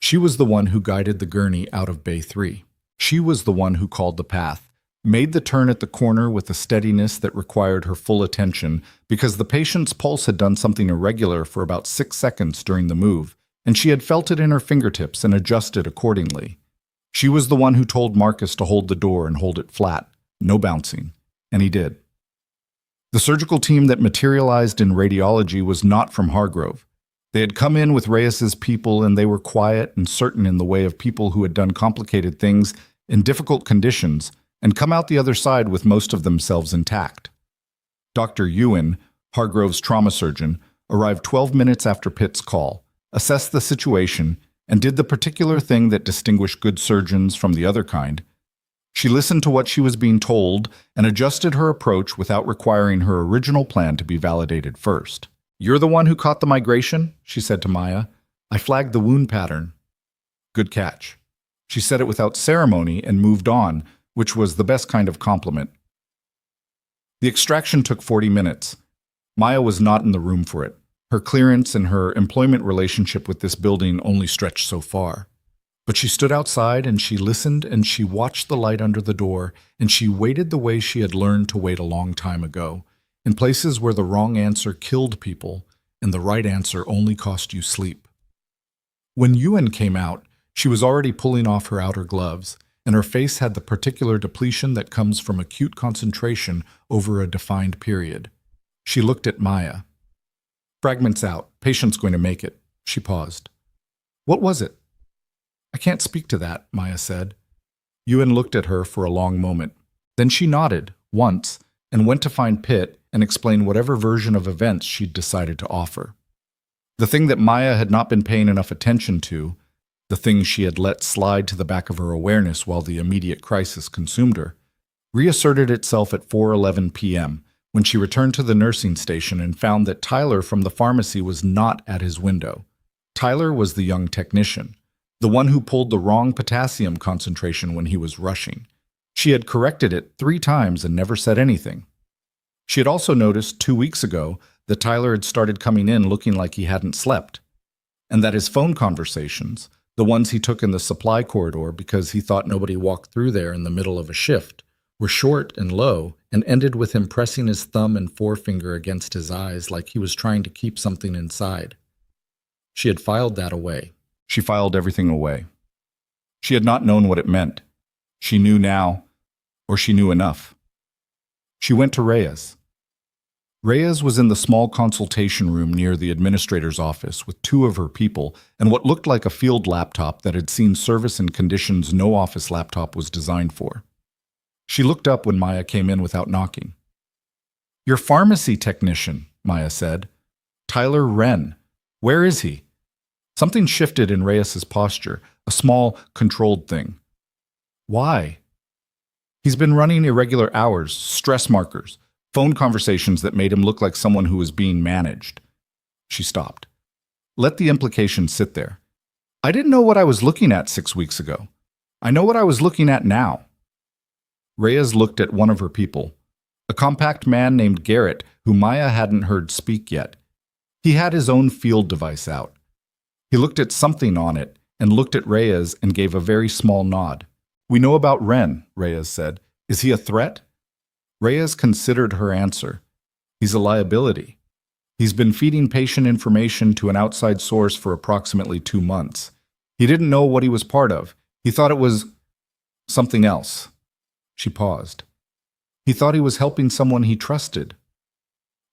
She was the one who guided the gurney out of Bay 3. She was the one who called the path, made the turn at the corner with a steadiness that required her full attention because the patient's pulse had done something irregular for about 6 seconds during the move, and she had felt it in her fingertips and adjusted accordingly. She was the one who told Marcus to hold the door and hold it flat, no bouncing, and he did. The surgical team that materialized in radiology was not from Hargrove. They had come in with Reyes's people, and they were quiet and certain in the way of people who had done complicated things in difficult conditions and come out the other side with most of themselves intact. Dr. Ewan, Hargrove's trauma surgeon, arrived 12 minutes after Pitt's call, assessed the situation, and did the particular thing that distinguished good surgeons from the other kind. She listened to what she was being told and adjusted her approach without requiring her original plan to be validated first. You're the one who caught the migration? She said to Maya. I flagged the wound pattern. Good catch. She said it without ceremony and moved on, which was the best kind of compliment. The extraction took 40 minutes. Maya was not in the room for it. Her clearance and her employment relationship with this building only stretched so far. But she stood outside and she listened and she watched the light under the door and she waited the way she had learned to wait a long time ago, in places where the wrong answer killed people and the right answer only cost you sleep. When Ewan came out, she was already pulling off her outer gloves, and her face had the particular depletion that comes from acute concentration over a defined period. She looked at Maya. Fragments out. Patient's going to make it. She paused. What was it? I can't speak to that, Maya said. Ewan looked at her for a long moment. Then she nodded, once, and went to find Pitt and explain whatever version of events she'd decided to offer. The thing that Maya had not been paying enough attention to, the thing she had let slide to the back of her awareness while the immediate crisis consumed her, reasserted itself at 4:11 p.m., when she returned to the nursing station and found that Tyler from the pharmacy was not at his window. Tyler was the young technician, the one who pulled the wrong potassium concentration when he was rushing. She had corrected it 3 times and never said anything. She had also noticed 2 weeks ago that Tyler had started coming in looking like he hadn't slept, and that his phone conversations, the ones he took in the supply corridor because he thought nobody walked through there in the middle of a shift, were short and low and ended with him pressing his thumb and forefinger against his eyes like he was trying to keep something inside. She had filed that away. She filed everything away. She had not known what it meant. She knew now, or she knew enough. She went to Reyes. Reyes was in the small consultation room near the administrator's office with 2 of her people and what looked like a field laptop that had seen service in conditions no office laptop was designed for. She looked up when Maya came in without knocking. Your pharmacy technician, Maya said. Tyler Wren. Where is he? Something shifted in Reyes's posture, a small, controlled thing. Why? He's been running irregular hours, stress markers, phone conversations that made him look like someone who was being managed. She stopped. Let the implication sit there. I didn't know what I was looking at 6 weeks ago. I know what I was looking at now. Reyes looked at one of her people, a compact man named Garrett, who Maya hadn't heard speak yet. He had his own field device out. He looked at something on it and looked at Reyes and gave a very small nod. We know about Wren, Reyes said. Is he a threat? Reyes considered her answer. He's a liability. He's been feeding patient information to an outside source for approximately 2 months. He didn't know what he was part of. He thought it was something else. She paused. He thought he was helping someone he trusted.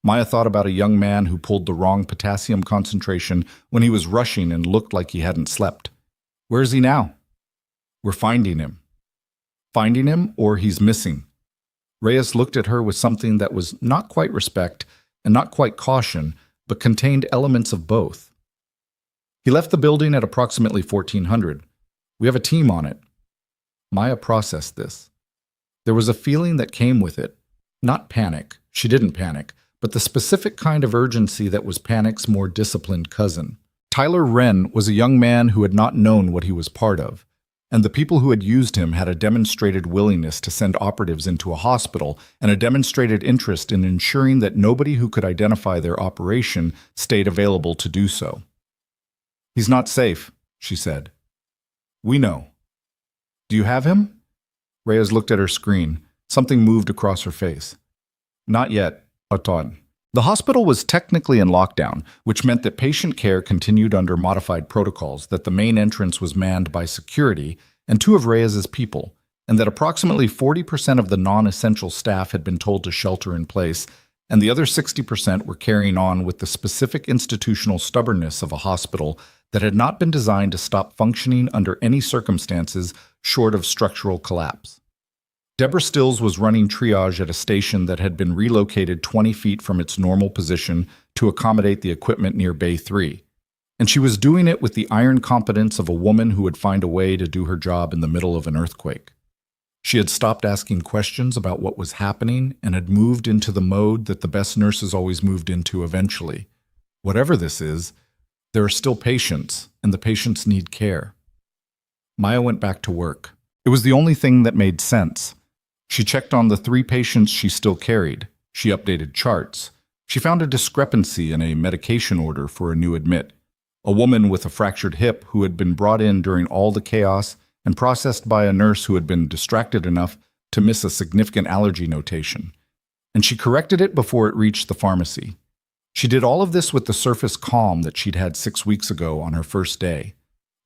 Maya thought about a young man who pulled the wrong potassium concentration when he was rushing and looked like he hadn't slept. Where is he now? We're finding him. Finding him, or he's missing. Reyes looked at her with something that was not quite respect and not quite caution, but contained elements of both. He left the building at approximately 1400. We have a team on it. Maya processed this. There was a feeling that came with it. Not panic. She didn't panic, but the specific kind of urgency that was panic's more disciplined cousin. Tyler Wren was a young man who had not known what he was part of, and the people who had used him had a demonstrated willingness to send operatives into a hospital and a demonstrated interest in ensuring that nobody who could identify their operation stayed available to do so. "He's not safe," she said. "We know." "Do you have him?" Reyes looked at her screen. Something moved across her face. "Not yet, Oton." The hospital was technically in lockdown, which meant that patient care continued under modified protocols, that the main entrance was manned by security and two of Reyes's people, and that approximately 40% of the non-essential staff had been told to shelter in place, and the other 60% were carrying on with the specific institutional stubbornness of a hospital that had not been designed to stop functioning under any circumstances short of structural collapse. Deborah Stills was running triage at a station that had been relocated 20 feet from its normal position to accommodate the equipment near Bay 3, and she was doing it with the iron competence of a woman who would find a way to do her job in the middle of an earthquake. She had stopped asking questions about what was happening and had moved into the mode that the best nurses always moved into eventually. Whatever this is, there are still patients, and the patients need care. Maya went back to work. It was the only thing that made sense. She checked on the 3 patients she still carried. She updated charts. She found a discrepancy in a medication order for a new admit. A woman with a fractured hip who had been brought in during all the chaos and processed by a nurse who had been distracted enough to miss a significant allergy notation. And she corrected it before it reached the pharmacy. She did all of this with the surface calm that she'd had 6 weeks ago on her first day.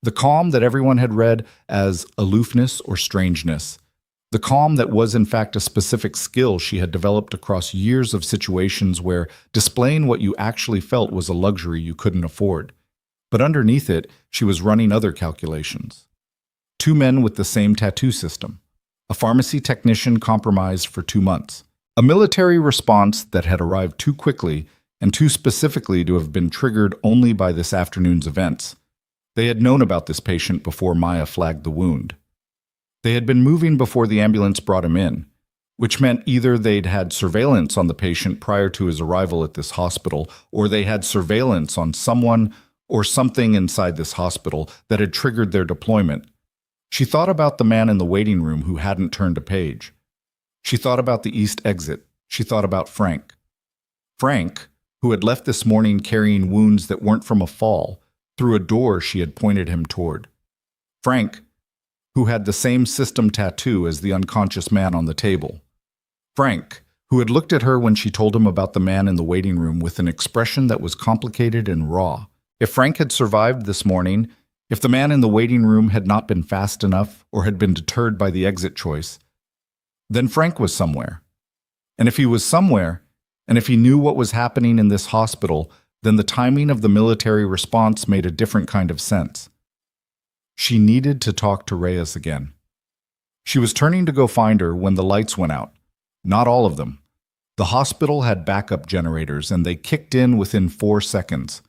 The calm that everyone had read as aloofness or strangeness. The calm that was in fact a specific skill she had developed across years of situations where displaying what you actually felt was a luxury you couldn't afford. But underneath it, she was running other calculations. 2 men with the same tattoo system. A pharmacy technician compromised for 2 months. A military response that had arrived too quickly and too specifically to have been triggered only by this afternoon's events. They had known about this patient before Maya flagged the wound. They had been moving before the ambulance brought him in, which meant either they'd had surveillance on the patient prior to his arrival at this hospital, or they had surveillance on someone or something inside this hospital that had triggered their deployment. She thought about the man in the waiting room who hadn't turned a page. She thought about the east exit. She thought about Frank. Frank, who had left this morning carrying wounds that weren't from a fall, through a door she had pointed him toward. Frank, who had the same system tattoo as the unconscious man on the table. Frank, who had looked at her when she told him about the man in the waiting room with an expression that was complicated and raw. If Frank had survived this morning, if the man in the waiting room had not been fast enough or had been deterred by the exit choice, then Frank was somewhere. And if he was somewhere, and if he knew what was happening in this hospital, then the timing of the military response made a different kind of sense. She needed to talk to Reyes again. She was turning to go find her when the lights went out. Not all of them. The hospital had backup generators, and they kicked in within 4 seconds.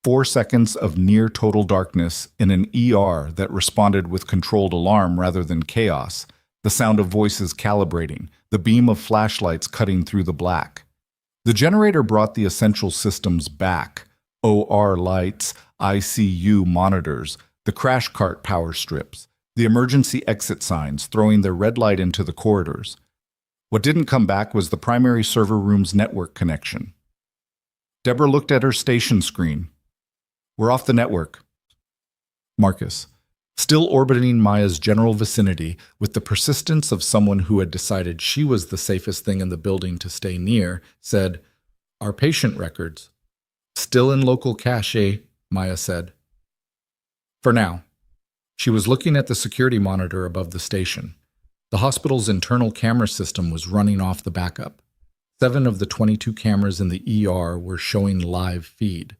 4 seconds of near-total darkness in an ER that responded with controlled alarm rather than chaos, the sound of voices calibrating, the beam of flashlights cutting through the black. The generator brought the essential systems back. OR lights, ICU monitors, the crash cart power strips, the emergency exit signs throwing their red light into the corridors. What didn't come back was the primary server room's network connection. Deborah looked at her station screen. "We're off the network." Marcus, still orbiting Maya's general vicinity with the persistence of someone who had decided she was the safest thing in the building to stay near, said, "Our patient records." "Still in local cache," Maya said. For now. She was looking at the security monitor above the station. The hospital's internal camera system was running off the backup. 7 of the 22 cameras in the ER were showing live feed.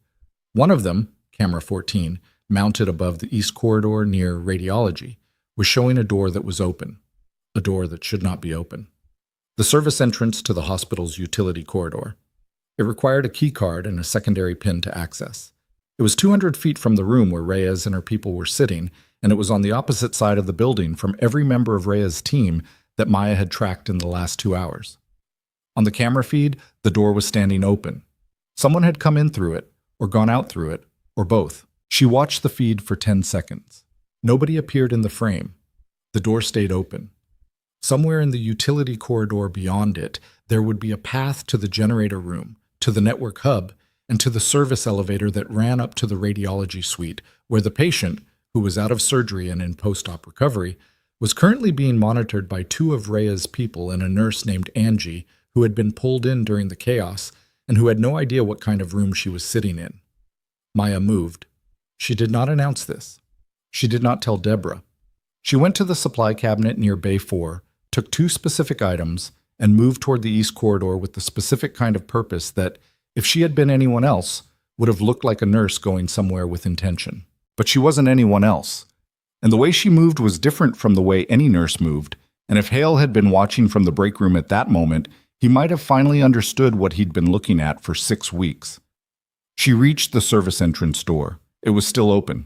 One of them, camera 14, mounted above the east corridor near radiology, was showing a door that was open, a door that should not be open. the service entrance to the hospital's utility corridor. It required a key card and a secondary pin to access. It was 200 feet from the room where Reyes and her people were sitting, and it was on the opposite side of the building from every member of Reyes' team that Maya had tracked in the last 2 hours. On the camera feed, the door was standing open. Someone had come in through it, or gone out through it, or both. She watched the feed for 10 seconds. Nobody appeared in the frame. The door stayed open. Somewhere in the utility corridor beyond it, there would be a path to the generator room, to the network hub, and to the service elevator that ran up to the radiology suite, where the patient, who was out of surgery and in post-op recovery, was currently being monitored by 2 of Rhea's people and a nurse named Angie, who had been pulled in during the chaos and who had no idea what kind of room she was sitting in. Maya moved. She did not announce this. She did not tell Deborah. She went to the supply cabinet near Bay 4, took 2 specific items, and moved toward the east corridor with the specific kind of purpose that, if she had been anyone else, would have looked like a nurse going somewhere with intention. But she wasn't anyone else. And the way she moved was different from the way any nurse moved, and if Hale had been watching from the break room at that moment, he might have finally understood what he'd been looking at for 6 weeks. She reached the service entrance door. It was still open.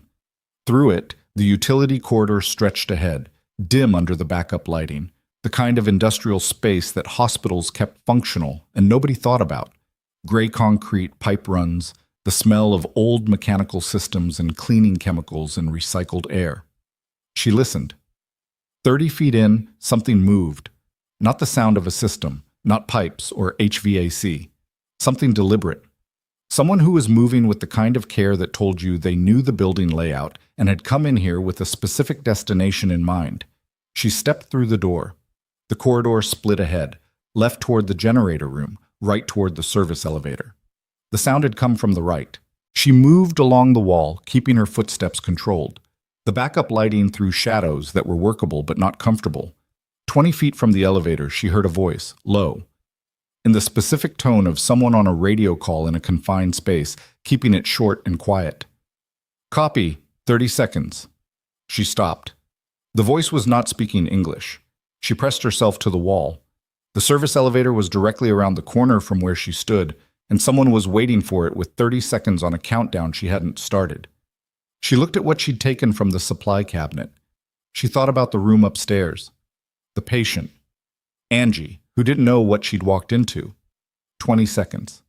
Through it, the utility corridor stretched ahead, dim under the backup lighting, the kind of industrial space that hospitals kept functional and nobody thought about. Gray concrete pipe runs, the smell of old mechanical systems and cleaning chemicals and recycled air. She listened. 30 feet in, something moved. Not the sound of a system, not pipes or HVAC. Something deliberate. Someone who was moving with the kind of care that told you they knew the building layout and had come in here with a specific destination in mind. She stepped through the door. The corridor split ahead, left toward the generator room, right toward the service elevator. The sound had come from the right. She moved along the wall, keeping her footsteps controlled. The backup lighting threw shadows that were workable but not comfortable. 20 feet from the elevator, she heard a voice, low, in the specific tone of someone on a radio call in a confined space, keeping it short and quiet. Copy, 30 seconds. She stopped. The voice was not speaking English. She pressed herself to the wall. The service elevator was directly around the corner from where she stood, and someone was waiting for it with 30 seconds on a countdown she hadn't started. She looked at what she'd taken from the supply cabinet. She thought about the room upstairs. The patient. Angie, who didn't know what she'd walked into. 20 seconds.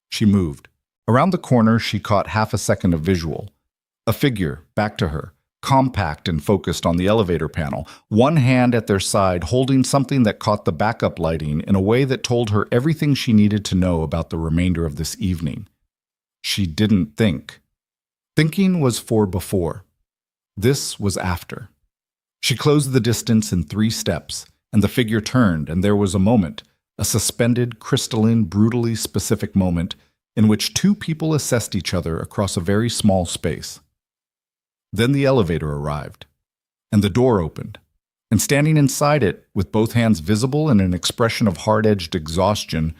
She moved. Around the corner, she caught half a second of visual. A figure, back to her, compact and focused on the elevator panel, one hand at their side holding something that caught the backup lighting in a way that told her everything she needed to know about the remainder of this evening. She didn't think. Thinking was for before. This was after. She closed the distance in 3 steps, and the figure turned, and there was a moment, a suspended, crystalline, brutally specific moment, in which 2 people assessed each other across a very small space. Then the elevator arrived, and the door opened, and standing inside it, with both hands visible and an expression of hard-edged exhaustion,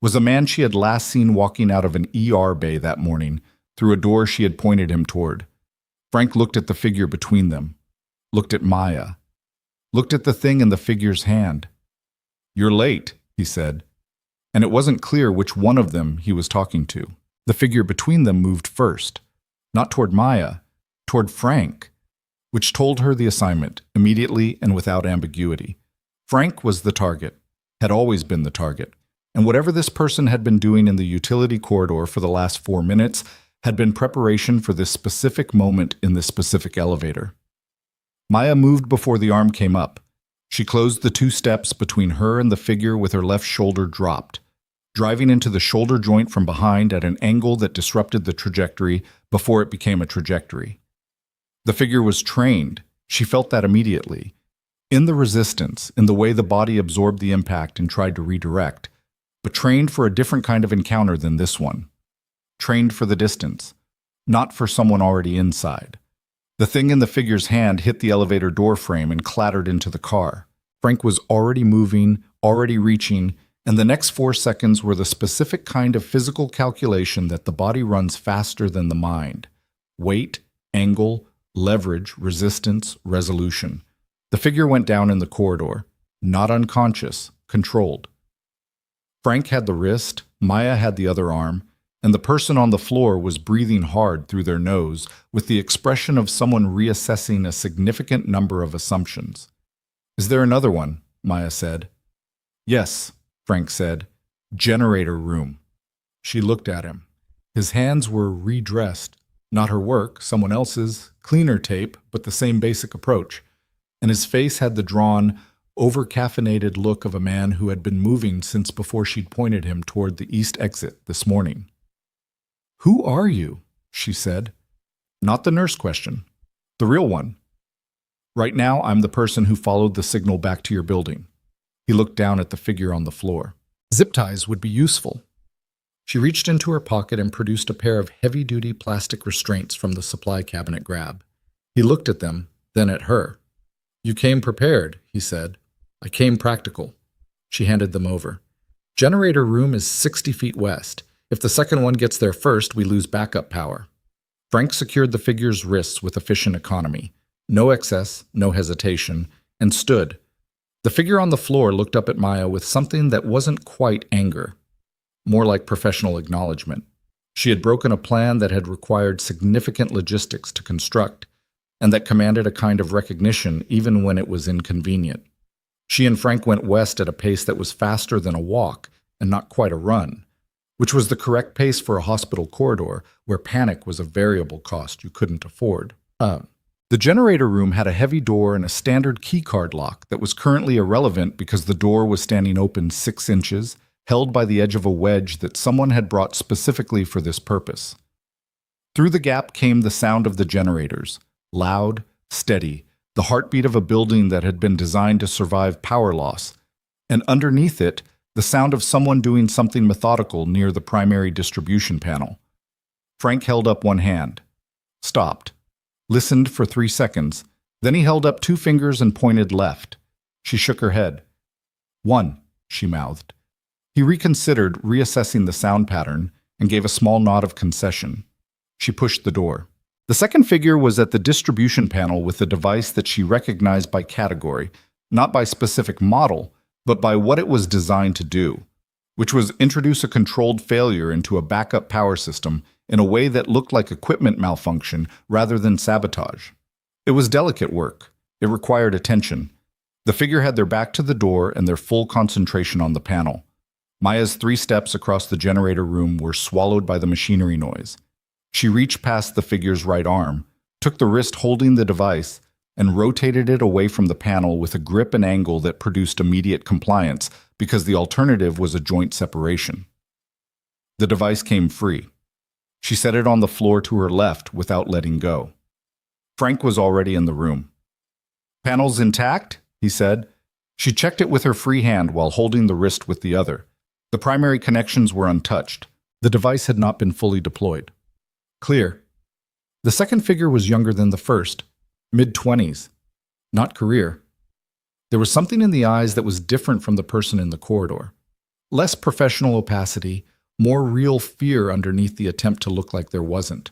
was a man she had last seen walking out of an ER bay that morning, through a door she had pointed him toward. Frank looked at the figure between them, looked at Maya, looked at the thing in the figure's hand. "You're late," he said, and it wasn't clear which one of them he was talking to. The figure between them moved first, not toward Maya, toward Frank, which told her the assignment, immediately and without ambiguity. Frank was the target, had always been the target, and whatever this person had been doing in the utility corridor for the last 4 minutes had been preparation for this specific moment in this specific elevator. Maya moved before the arm came up. She closed the 2 steps between her and the figure with her left shoulder dropped, driving into the shoulder joint from behind at an angle that disrupted the trajectory before it became a trajectory. The figure was trained. She felt that immediately. In the resistance, in the way the body absorbed the impact and tried to redirect, but trained for a different kind of encounter than this one. Trained for the distance, not for someone already inside. The thing in the figure's hand hit the elevator door frame and clattered into the car. Frank was already moving, already reaching, and the next 4 seconds were the specific kind of physical calculation that the body runs faster than the mind. Weight, angle, leverage, resistance, resolution. The figure went down in the corridor, not unconscious, controlled. Frank had the wrist, Maya had the other arm, and the person on the floor was breathing hard through their nose with the expression of someone reassessing a significant number of assumptions. "Is there another one?" Maya said. "Yes," Frank said. "Generator room." She looked at him. His hands were redressed. Not her work, someone else's, cleaner tape, but the same basic approach. And his face had the drawn, over-caffeinated look of a man who had been moving since before she'd pointed him toward the east exit this morning. "Who are you?" she said. Not the nurse question. The real one. "Right now, I'm the person who followed the signal back to your building." He looked down at the figure on the floor. "Zip ties would be useful." She reached into her pocket and produced a pair of heavy-duty plastic restraints from the supply cabinet grab. He looked at them, then at her. "You came prepared," he said. "I came practical." She handed them over. "Generator room is 60 feet west. If the second one gets there first, we lose backup power." Frank secured the figure's wrists with efficient economy. No excess, no hesitation, and stood. The figure on the floor looked up at Maya with something that wasn't quite anger. More like professional acknowledgement. She had broken a plan that had required significant logistics to construct, and that commanded a kind of recognition even when it was inconvenient. She and Frank went west at a pace that was faster than a walk, and not quite a run, which was the correct pace for a hospital corridor where panic was a variable cost you couldn't afford. The generator room had a heavy door and a standard keycard lock that was currently irrelevant because the door was standing open 6 inches, held by the edge of a wedge that someone had brought specifically for this purpose. Through the gap came the sound of the generators, loud, steady, the heartbeat of a building that had been designed to survive power loss, and underneath it, the sound of someone doing something methodical near the primary distribution panel. Frank held up one hand, stopped, listened for 3 seconds, then he held up 2 fingers and pointed left. She shook her head. "1," she mouthed. He reconsidered, reassessing the sound pattern, and gave a small nod of concession. She pushed the door. The second figure was at the distribution panel with a device that she recognized by category, not by specific model, but by what it was designed to do, which was introduce a controlled failure into a backup power system in a way that looked like equipment malfunction rather than sabotage. It was delicate work. It required attention. The figure had their back to the door and their full concentration on the panel. Maya's 3 steps across the generator room were swallowed by the machinery noise. She reached past the figure's right arm, took the wrist holding the device, and rotated it away from the panel with a grip and angle that produced immediate compliance because the alternative was a joint separation. The device came free. She set it on the floor to her left without letting go. Frank was already in the room. "Panel's intact?" he said. She checked it with her free hand while holding the wrist with the other. The primary connections were untouched. The device had not been fully deployed. "Clear." The second figure was younger than the first, mid-20s. Not career. There was something in the eyes that was different from the person in the corridor. Less professional opacity, more real fear underneath the attempt to look like there wasn't.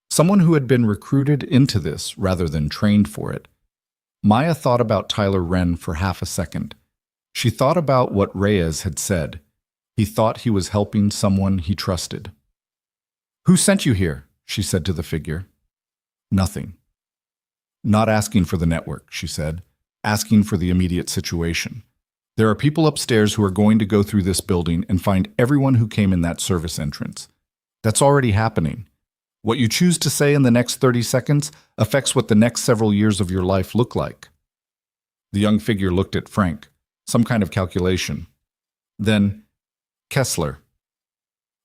Someone who had been recruited into this rather than trained for it. Maya thought about Tyler Wren for half a second. She thought about what Reyes had said. He thought he was helping someone he trusted. "Who sent you here?" she said to the figure. "Nothing." "Not asking for the network," she said. "Asking for the immediate situation. There are people upstairs who are going to go through this building and find everyone who came in that service entrance. That's already happening. What you choose to say in the next 30 seconds affects what the next several years of your life look like." The young figure looked at Frank, some kind of calculation. Then, "Kessler."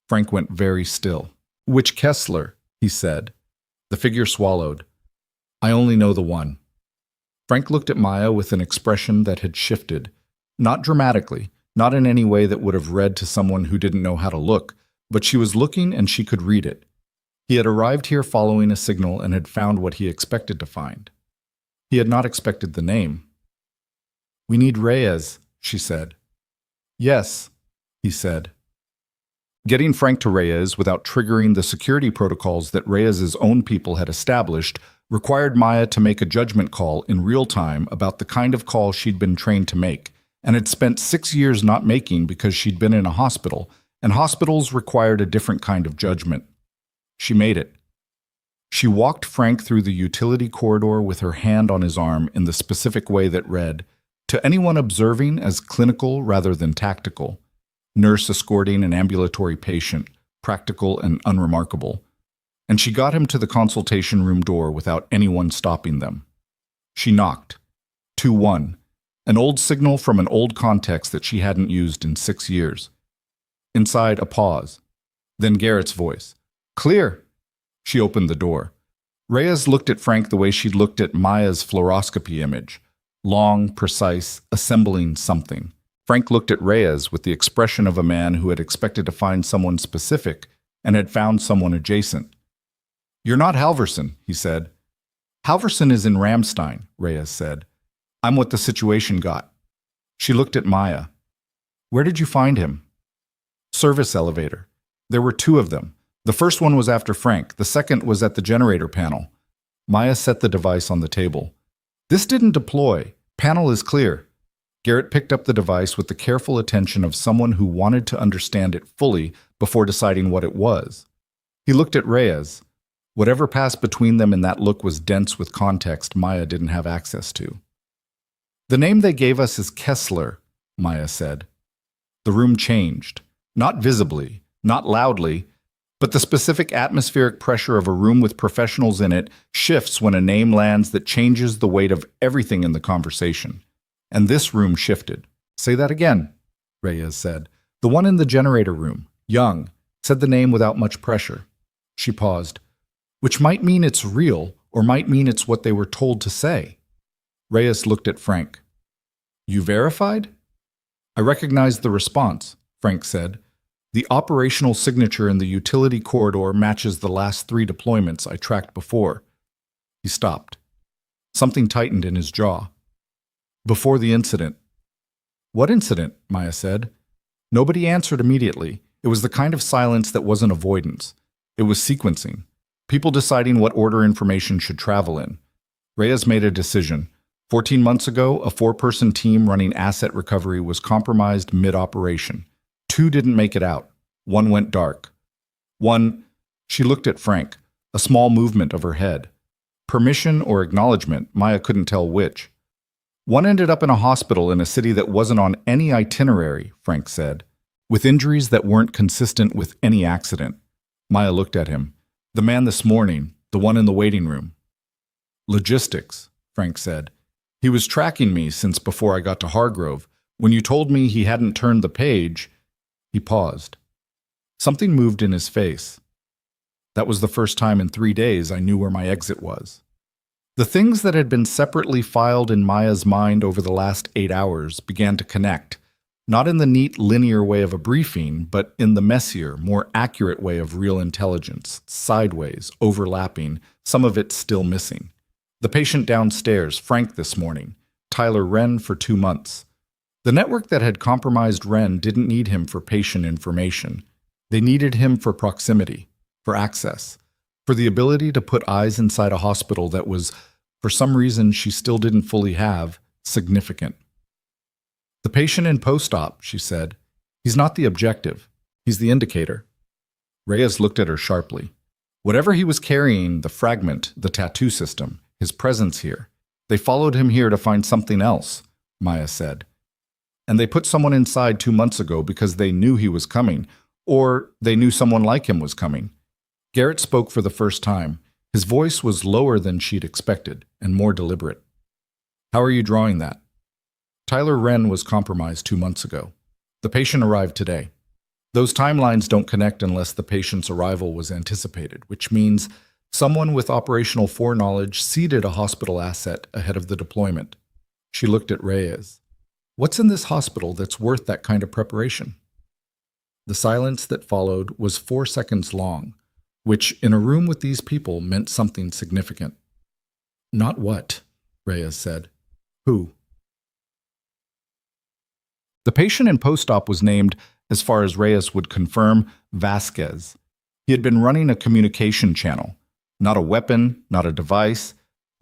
Frank went very still. "Which Kessler?" he said. The figure swallowed. "I only know the one." Frank looked at Maya with an expression that had shifted. Not dramatically, not in any way that would have read to someone who didn't know how to look, but she was looking and she could read it. He had arrived here following a signal and had found what he expected to find. He had not expected the name. "We need Reyes," she said. "Yes," he said. Getting Frank to Reyes without triggering the security protocols that Reyes's own people had established required Maya to make a judgment call in real time about the kind of call she'd been trained to make, and had spent 6 years not making because she'd been in a hospital, and hospitals required a different kind of judgment. She made it. She walked Frank through the utility corridor with her hand on his arm in the specific way that read, to anyone observing as clinical rather than tactical, nurse escorting an ambulatory patient, practical and unremarkable. And she got him to the consultation room door without anyone stopping them. She knocked. 2-1, an old signal from an old context that she hadn't used in 6 years. Inside, a pause. Then Garrett's voice. Clear. She opened the door. Reyes looked at Frank the way she'd looked at Maya's fluoroscopy image. Long, precise, assembling something. Frank looked at Reyes with the expression of a man who had expected to find someone specific and had found someone adjacent. You're not Halverson, he said. Halverson is in Ramstein, Reyes said. I'm what the situation got. She looked at Maya. Where did you find him? Service elevator. There were 2 of them. The first one was after Frank. The second was at the generator panel. Maya set the device on the table. This didn't deploy. Panel is clear. Garrett picked up the device with the careful attention of someone who wanted to understand it fully before deciding what it was. He looked at Reyes. Whatever passed between them in that look was dense with context Maya didn't have access to. The name they gave us is Kessler, Maya said. The room changed. Not visibly, not loudly, but the specific atmospheric pressure of a room with professionals in it shifts when a name lands that changes the weight of everything in the conversation. And this room shifted. Say that again, Reyes said. The one in the generator room, Young, said the name without much pressure. She paused. Which might mean it's real, or might mean it's what they were told to say. Reyes looked at Frank. You verified? I recognized the response, Frank said. The operational signature in the utility corridor matches the last 3 deployments I tracked before. He stopped. Something tightened in his jaw. Before the incident. What incident? Maya said. Nobody answered immediately. It was the kind of silence that wasn't avoidance. It was sequencing. People deciding what order information should travel in. Reyes made a decision. 14 months ago, a 4-person team running asset recovery was compromised mid-operation. 2 didn't make it out. 1 went dark. 1, she looked at Frank, a small movement of her head. Permission or acknowledgement, Maya couldn't tell which. 1 ended up in a hospital in a city that wasn't on any itinerary, Frank said, with injuries that weren't consistent with any accident. Maya looked at him. The man this morning, the one in the waiting room. Logistics, Frank said. He was tracking me since before I got to Hargrove. When you told me he hadn't turned the page, he paused. Something moved in his face. That was the first time in 3 days I knew where my exit was. The things that had been separately filed in Maya's mind over the last 8 hours began to connect, not in the neat linear way of a briefing, but in the messier, more accurate way of real intelligence, sideways, overlapping, some of it still missing. The patient downstairs, Frank this morning, Tyler Wren for 2 months. The network that had compromised Wren didn't need him for patient information. They needed him for proximity, for access, for the ability to put eyes inside a hospital that was, for some reason she still didn't fully have, significant. The patient in post-op, she said. He's not the objective. He's the indicator. Reyes looked at her sharply. Whatever he was carrying, the fragment, the tattoo system, his presence here, they followed him here to find something else, Maya said. And they put someone inside 2 months ago because they knew he was coming, or they knew someone like him was coming. Garrett spoke for the first time. His voice was lower than she'd expected, and more deliberate. How are you drawing that? Tyler Wren was compromised 2 months ago. The patient arrived today. Those timelines don't connect unless the patient's arrival was anticipated, which means someone with operational foreknowledge seeded a hospital asset ahead of the deployment. She looked at Reyes. What's in this hospital that's worth that kind of preparation? The silence that followed was 4 seconds long, which in a room with these people meant something significant. Not what, Reyes said. Who? The patient in post-op was named, as far as Reyes would confirm, Vasquez. He had been running a communication channel. Not a weapon, not a device.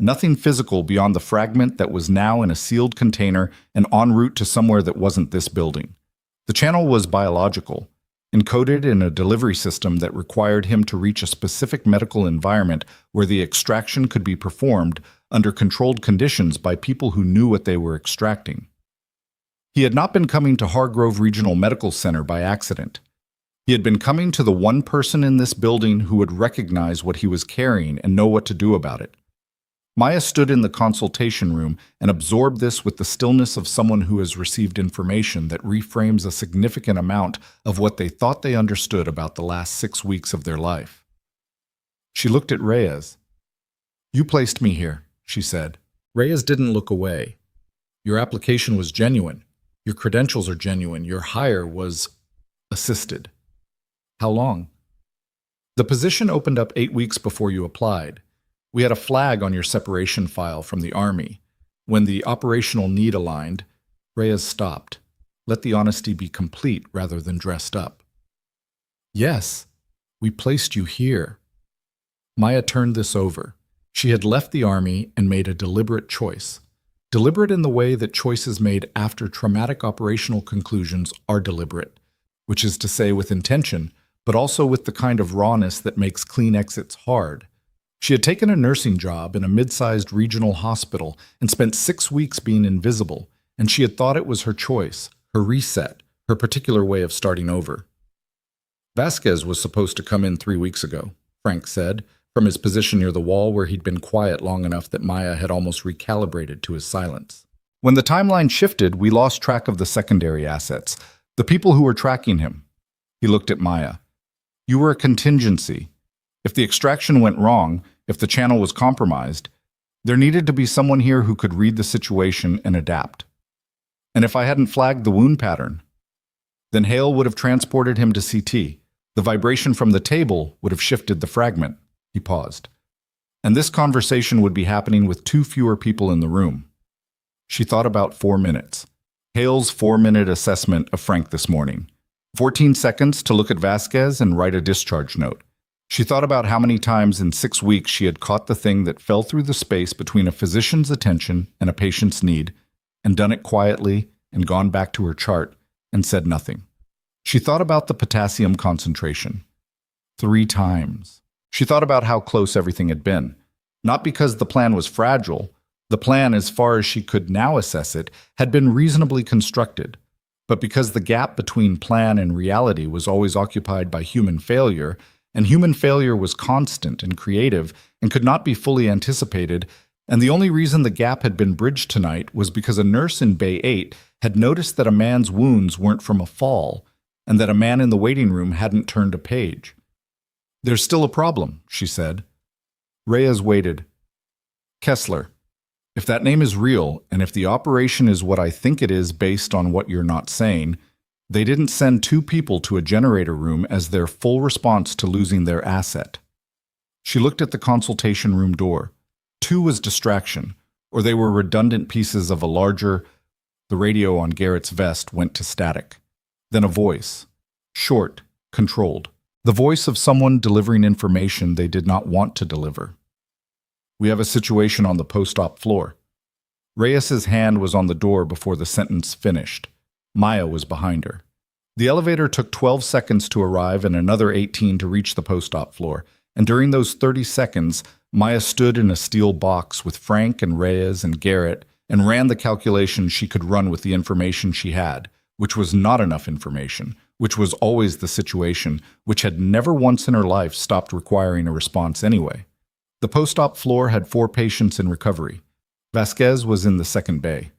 Nothing physical beyond the fragment that was now in a sealed container and en route to somewhere that wasn't this building. The channel was biological, encoded in a delivery system that required him to reach a specific medical environment where the extraction could be performed under controlled conditions by people who knew what they were extracting. He had not been coming to Hargrove Regional Medical Center by accident. He had been coming to the one person in this building who would recognize what he was carrying and know what to do about it. Maya stood in the consultation room and absorbed this with the stillness of someone who has received information that reframes a significant amount of what they thought they understood about the last 6 weeks of their life. She looked at Reyes. "You placed me here," she said. Reyes didn't look away. "Your application was genuine. Your credentials are genuine. Your hire was assisted." "How long?" "The position opened up 8 weeks before you applied. We had a flag on your separation file from the Army. When the operational need aligned," Reyes stopped. Let the honesty be complete rather than dressed up. "Yes, we placed you here." Maya turned this over. She had left the Army and made a deliberate choice. Deliberate in the way that choices made after traumatic operational conclusions are deliberate, which is to say with intention, but also with the kind of rawness that makes clean exits hard. She had taken a nursing job in a mid-sized regional hospital and spent 6 weeks being invisible, and she had thought it was her choice, her reset, her particular way of starting over. "Vasquez was supposed to come in 3 weeks ago," Frank said, from his position near the wall where he'd been quiet long enough that Maya had almost recalibrated to his silence. "When the timeline shifted, we lost track of the secondary assets, the people who were tracking him." He looked at Maya. "You were a contingency. If the extraction went wrong, if the channel was compromised, there needed to be someone here who could read the situation and adapt. And if I hadn't flagged the wound pattern, then Hale would have transported him to CT. The vibration from the table would have shifted the fragment." He paused. "And this conversation would be happening with 2 fewer people in the room." She thought about 4 minutes. Hale's 4-minute assessment of Frank this morning. 14 seconds to look at Vasquez and write a discharge note. She thought about how many times in 6 weeks she had caught the thing that fell through the space between a physician's attention and a patient's need, and done it quietly and gone back to her chart and said nothing. She thought about the potassium concentration. 3 times. She thought about how close everything had been. Not because the plan was fragile. The plan, as far as she could now assess it, had been reasonably constructed. But because the gap between plan and reality was always occupied by human failure, and human failure was constant and creative and could not be fully anticipated, and the only reason the gap had been bridged tonight was because a nurse in Bay 8 had noticed that a man's wounds weren't from a fall, and that a man in the waiting room hadn't turned a page. "There's still a problem," she said. Reyes waited. "Kessler. If that name is real, and if the operation is what I think it is based on what you're not saying, they didn't send 2 people to a generator room as their full response to losing their asset." She looked at the consultation room door. 2 was distraction, or they were redundant pieces of a larger... The radio on Garrett's vest went to static. Then a voice. Short, controlled. The voice of someone delivering information they did not want to deliver. "We have a situation on the post-op floor." Reyes's hand was on the door before the sentence finished. Maya was behind her. The elevator took 12 seconds to arrive and another 18 to reach the post-op floor, and during those 30 seconds, Maya stood in a steel box with Frank and Reyes and Garrett and ran the calculations she could run with the information she had, which was not enough information, which was always the situation, which had never once in her life stopped requiring a response anyway. The post-op floor had 4 patients in recovery. Vasquez was in the second bay.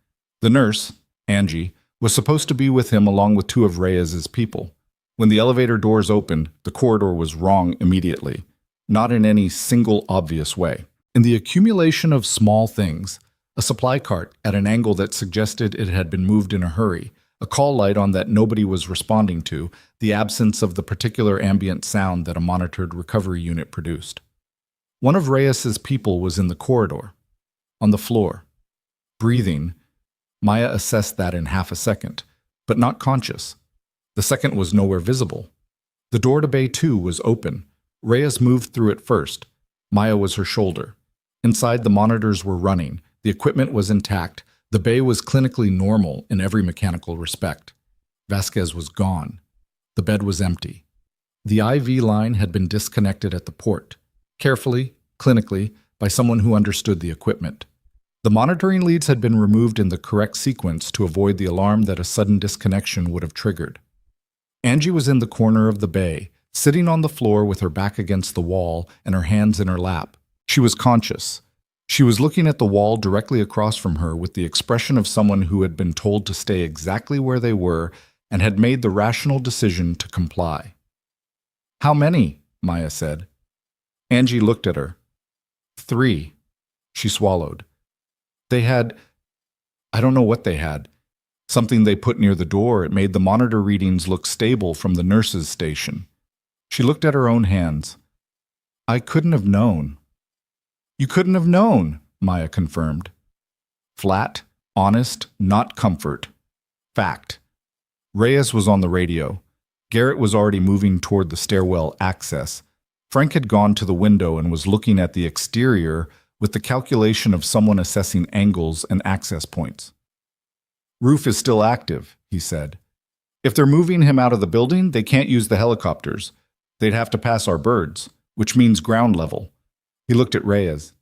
The nurse, Angie, was supposed to be with him along with 2 of Reyes's people. When the elevator doors opened, the corridor was wrong immediately, not in any single obvious way. In the accumulation of small things, a supply cart at an angle that suggested it had been moved in a hurry, a call light on that nobody was responding to, the absence of the particular ambient sound that a monitored recovery unit produced. One of Reyes's people was in the corridor, on the floor, breathing. Maya assessed that in half a second, but not conscious. The second was nowhere visible. The door to Bay 2 was open. Reyes moved through it first. Maya was her shoulder. Inside, the monitors were running, the equipment was intact, the bay was clinically normal in every mechanical respect. Vasquez was gone. The bed was empty. The IV line had been disconnected at the port, carefully, clinically, by someone who understood the equipment. The monitoring leads had been removed in the correct sequence to avoid the alarm that a sudden disconnection would have triggered. Angie was in the corner of the bay, sitting on the floor with her back against the wall and her hands in her lap. She was conscious. She was looking at the wall directly across from her with the expression of someone who had been told to stay exactly where they were and had made the rational decision to comply. "How many?" Maya said. Angie looked at her. 3. She swallowed. They had... I don't know what they had. Something they put near the door. It made the monitor readings look stable from the nurse's station. She looked at her own hands. "I couldn't have known." "You couldn't have known," Maya confirmed. Flat, honest, not comfort. Fact. Reyes was on the radio. Garrett was already moving toward the stairwell access. Frank had gone to the window and was looking at the exterior with the calculation of someone assessing angles and access points. "Roof is still active," he said. "If they're moving him out of the building, they can't use the helicopters. They'd have to pass our birds, which means ground level." He looked at Reyes.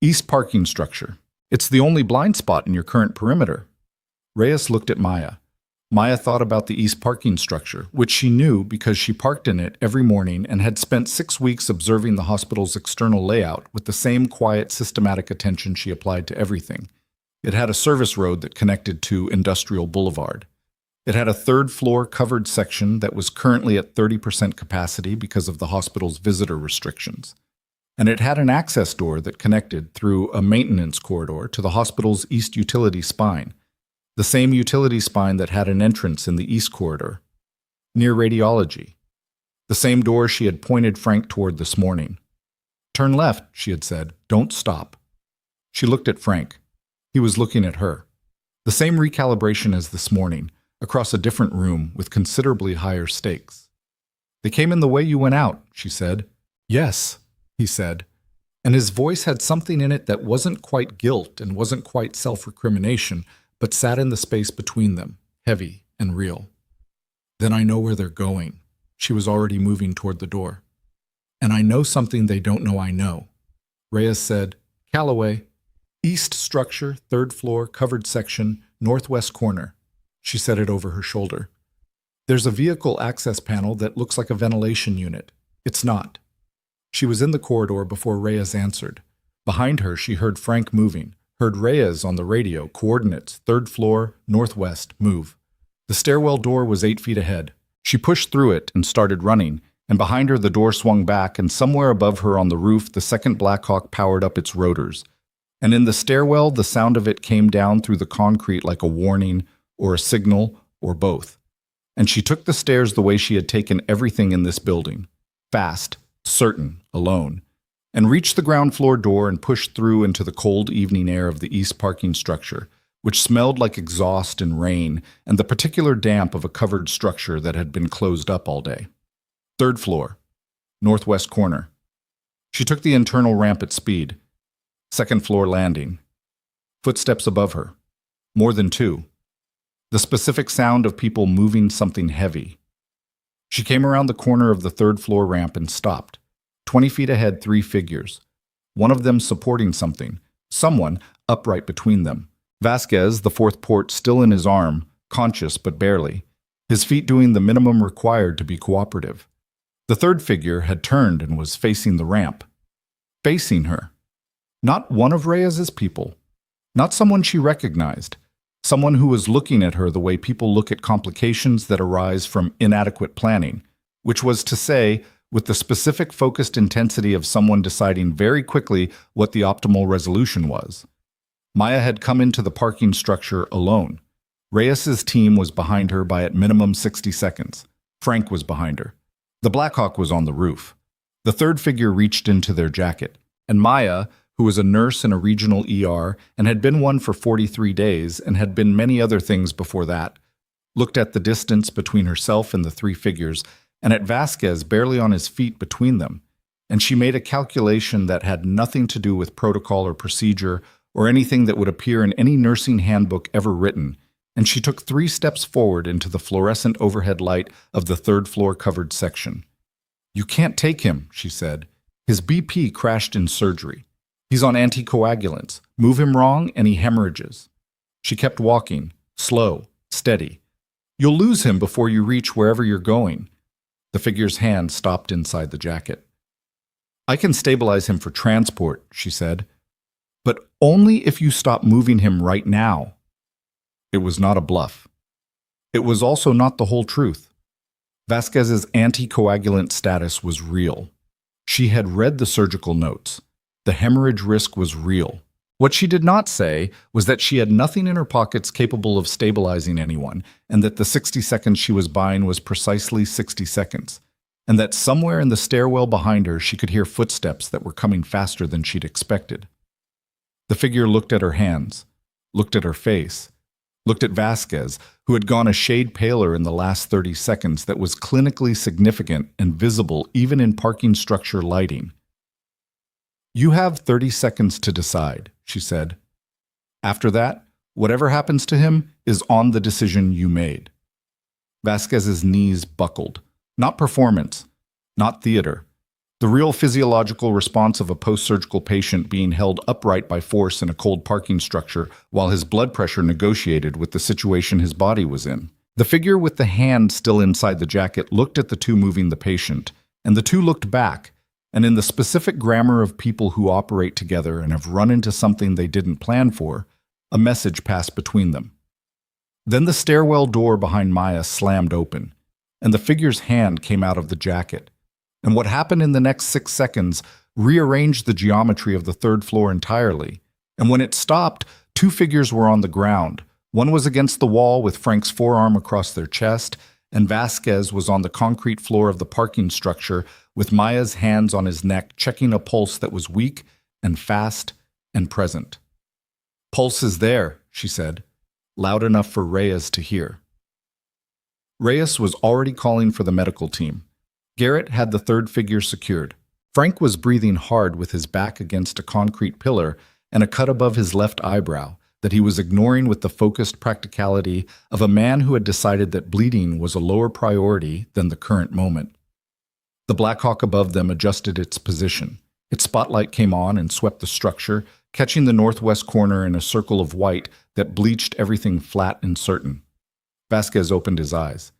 "East parking structure. It's the only blind spot in your current perimeter." Reyes looked at Maya. Maya thought about the east parking structure, which she knew because she parked in it every morning and had spent 6 weeks observing the hospital's external layout with the same quiet, systematic attention she applied to everything. It had a service road that connected to Industrial Boulevard. It had a third-floor covered section that was currently at 30% capacity because of the hospital's visitor restrictions. And it had an access door that connected through a maintenance corridor to the hospital's east utility spine, the same utility spine that had an entrance in the east corridor, near radiology. The same door she had pointed Frank toward this morning. "Turn left," she had said. "Don't stop." She looked at Frank. He was looking at her. The same recalibration as this morning, across a different room with considerably higher stakes. "They came in the way you went out," she said. "Yes," he said, and his voice had something in it that wasn't quite guilt and wasn't quite self-recrimination, but sat in the space between them, heavy and real. "Then I know where they're going." She was already moving toward the door. "And I know something they don't know I know." Reyes said, "Callaway, east structure, third floor, covered section, northwest corner." She said it over her shoulder. "There's a vehicle access panel that looks like a ventilation unit. It's not." She was in the corridor before Reyes answered. Behind her, she heard Frank moving, heard Reyes on the radio, coordinates, third floor, northwest, move. The stairwell door was 8 feet ahead. She pushed through it and started running, and behind her the door swung back, and somewhere above her on the roof the second Blackhawk powered up its rotors. And in the stairwell the sound of it came down through the concrete like a warning, or a signal, or both. And she took the stairs the way she had taken everything in this building. Fast, certain, alone. And reached the ground floor door and pushed through into the cold evening air of the east parking structure, which smelled like exhaust and rain and the particular damp of a covered structure that had been closed up all day. Third floor, northwest corner. She took the internal ramp at speed. Second floor landing. Footsteps above her. More than 2. The specific sound of people moving something heavy. She came around the corner of the third floor ramp and stopped. 20 feet ahead, 3 figures. One of them supporting something. Someone upright between them. Vasquez, the fourth port still in his arm, conscious but barely. His feet doing the minimum required to be cooperative. The third figure had turned and was facing the ramp. Facing her. Not one of Reyes's people. Not someone she recognized. Someone who was looking at her the way people look at complications that arise from inadequate planning, which was to say, with the specific focused intensity of someone deciding very quickly what the optimal resolution was. Maya had come into the parking structure alone. Reyes's team was behind her by at minimum 60 seconds. Frank was behind her. The Blackhawk was on the roof. The third figure reached into their jacket, and Maya, who was a nurse in a regional ER and had been one for 43 days and had been many other things before that, looked at the distance between herself and the 3 figures and at Vasquez barely on his feet between them, and she made a calculation that had nothing to do with protocol or procedure or anything that would appear in any nursing handbook ever written, and she took 3 steps forward into the fluorescent overhead light of the third-floor covered section. "You can't take him," she said. "His BP crashed in surgery. He's on anticoagulants. Move him wrong and he hemorrhages." She kept walking, slow, steady. "You'll lose him before you reach wherever you're going." The figure's hand stopped inside the jacket. "I can stabilize him for transport," she said, "but only if you stop moving him right now." It was not a bluff. It was also not the whole truth. Vasquez's anticoagulant status was real. She had read the surgical notes. The hemorrhage risk was real. What she did not say was that she had nothing in her pockets capable of stabilizing anyone, and that the 60 seconds she was buying was precisely 60 seconds, and that somewhere in the stairwell behind her she could hear footsteps that were coming faster than she'd expected. The figure looked at her hands, looked at her face, looked at Vasquez, who had gone a shade paler in the last 30 seconds that was clinically significant and visible even in parking structure lighting. "You have 30 seconds to decide," she said. "After that, whatever happens to him is on the decision you made." Vasquez's knees buckled. Not performance, not theater. The real physiological response of a post-surgical patient being held upright by force in a cold parking structure while his blood pressure negotiated with the situation his body was in. The figure with the hand still inside the jacket looked at the two moving the patient, and the two looked back, and in the specific grammar of people who operate together and have run into something they didn't plan for, a message passed between them. Then the stairwell door behind Maya slammed open, and the figure's hand came out of the jacket. And what happened in the next 6 seconds rearranged the geometry of the third floor entirely. And when it stopped, 2 figures were on the ground. One was against the wall with Frank's forearm across their chest, and Vasquez was on the concrete floor of the parking structure with Maya's hands on his neck, checking a pulse that was weak and fast and present. "Pulse is there," she said, loud enough for Reyes to hear. Reyes was already calling for the medical team. Garrett had the third figure secured. Frank was breathing hard with his back against a concrete pillar and a cut above his left eyebrow that he was ignoring with the focused practicality of a man who had decided that bleeding was a lower priority than the current moment. The Black Hawk above them adjusted its position. Its spotlight came on and swept the structure, catching the northwest corner in a circle of white that bleached everything flat and certain. Vasquez opened his eyes.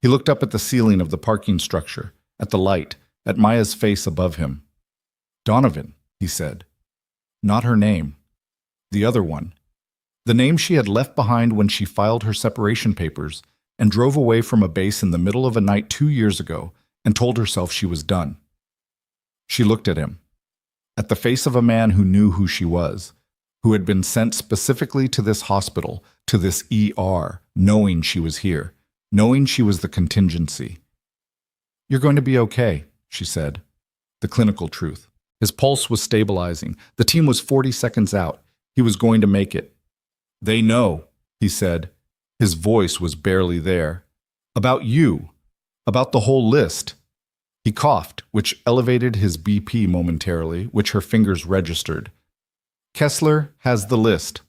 He looked up at the ceiling of the parking structure, at the light, at Maya's face above him. "Donovan," he said. Not her name. The other one. The name she had left behind when she filed her separation papers and drove away from a base in the middle of a night 2 years ago and told herself she was done. She looked at him, at the face of a man who knew who she was, who had been sent specifically to this hospital, to this ER, knowing she was here, knowing she was the contingency. "You're going to be okay," she said. The clinical truth. His pulse was stabilizing. The team was 40 seconds out. He was going to make it. "They know," he said. His voice was barely there. "About you. About the whole list." He coughed, which elevated his BP momentarily, which her fingers registered. "Kessler has the list."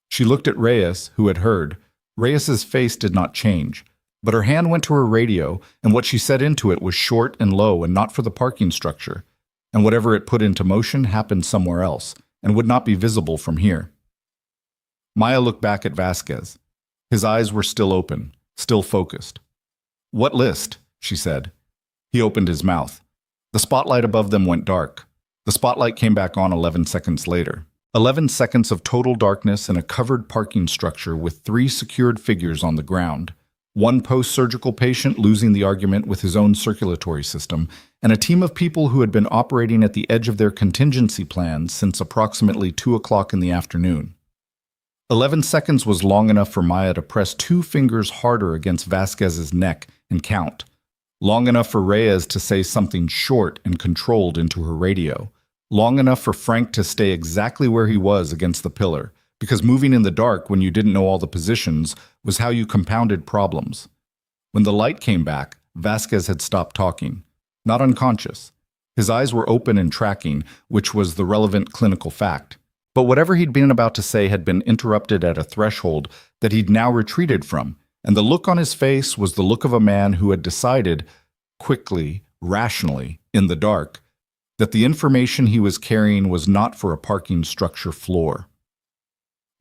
She looked at Reyes, who had heard. Reyes's face did not change, but her hand went to her radio, and what she set into it was short and low and not for the parking structure. And whatever it put into motion happened somewhere else, and would not be visible from here. Maya looked back at Vasquez. His eyes were still open, still focused. "What list?" she said. He opened his mouth. The spotlight above them went dark. The spotlight came back on 11 seconds later. 11 seconds of total darkness in a covered parking structure with 3 secured figures on the ground. One post-surgical patient losing the argument with his own circulatory system, and a team of people who had been operating at the edge of their contingency plans since approximately 2 o'clock in the afternoon. 11 seconds was long enough for Maya to press 2 fingers harder against Vasquez's neck and count. Long enough for Reyes to say something short and controlled into her radio. Long enough for Frank to stay exactly where he was against the pillar, because moving in the dark when you didn't know all the positions was how you compounded problems. When the light came back, Vasquez had stopped talking. Not unconscious. His eyes were open and tracking, which was the relevant clinical fact. But whatever he'd been about to say had been interrupted at a threshold that he'd now retreated from, and the look on his face was the look of a man who had decided, quickly, rationally, in the dark, that the information he was carrying was not for a parking structure floor.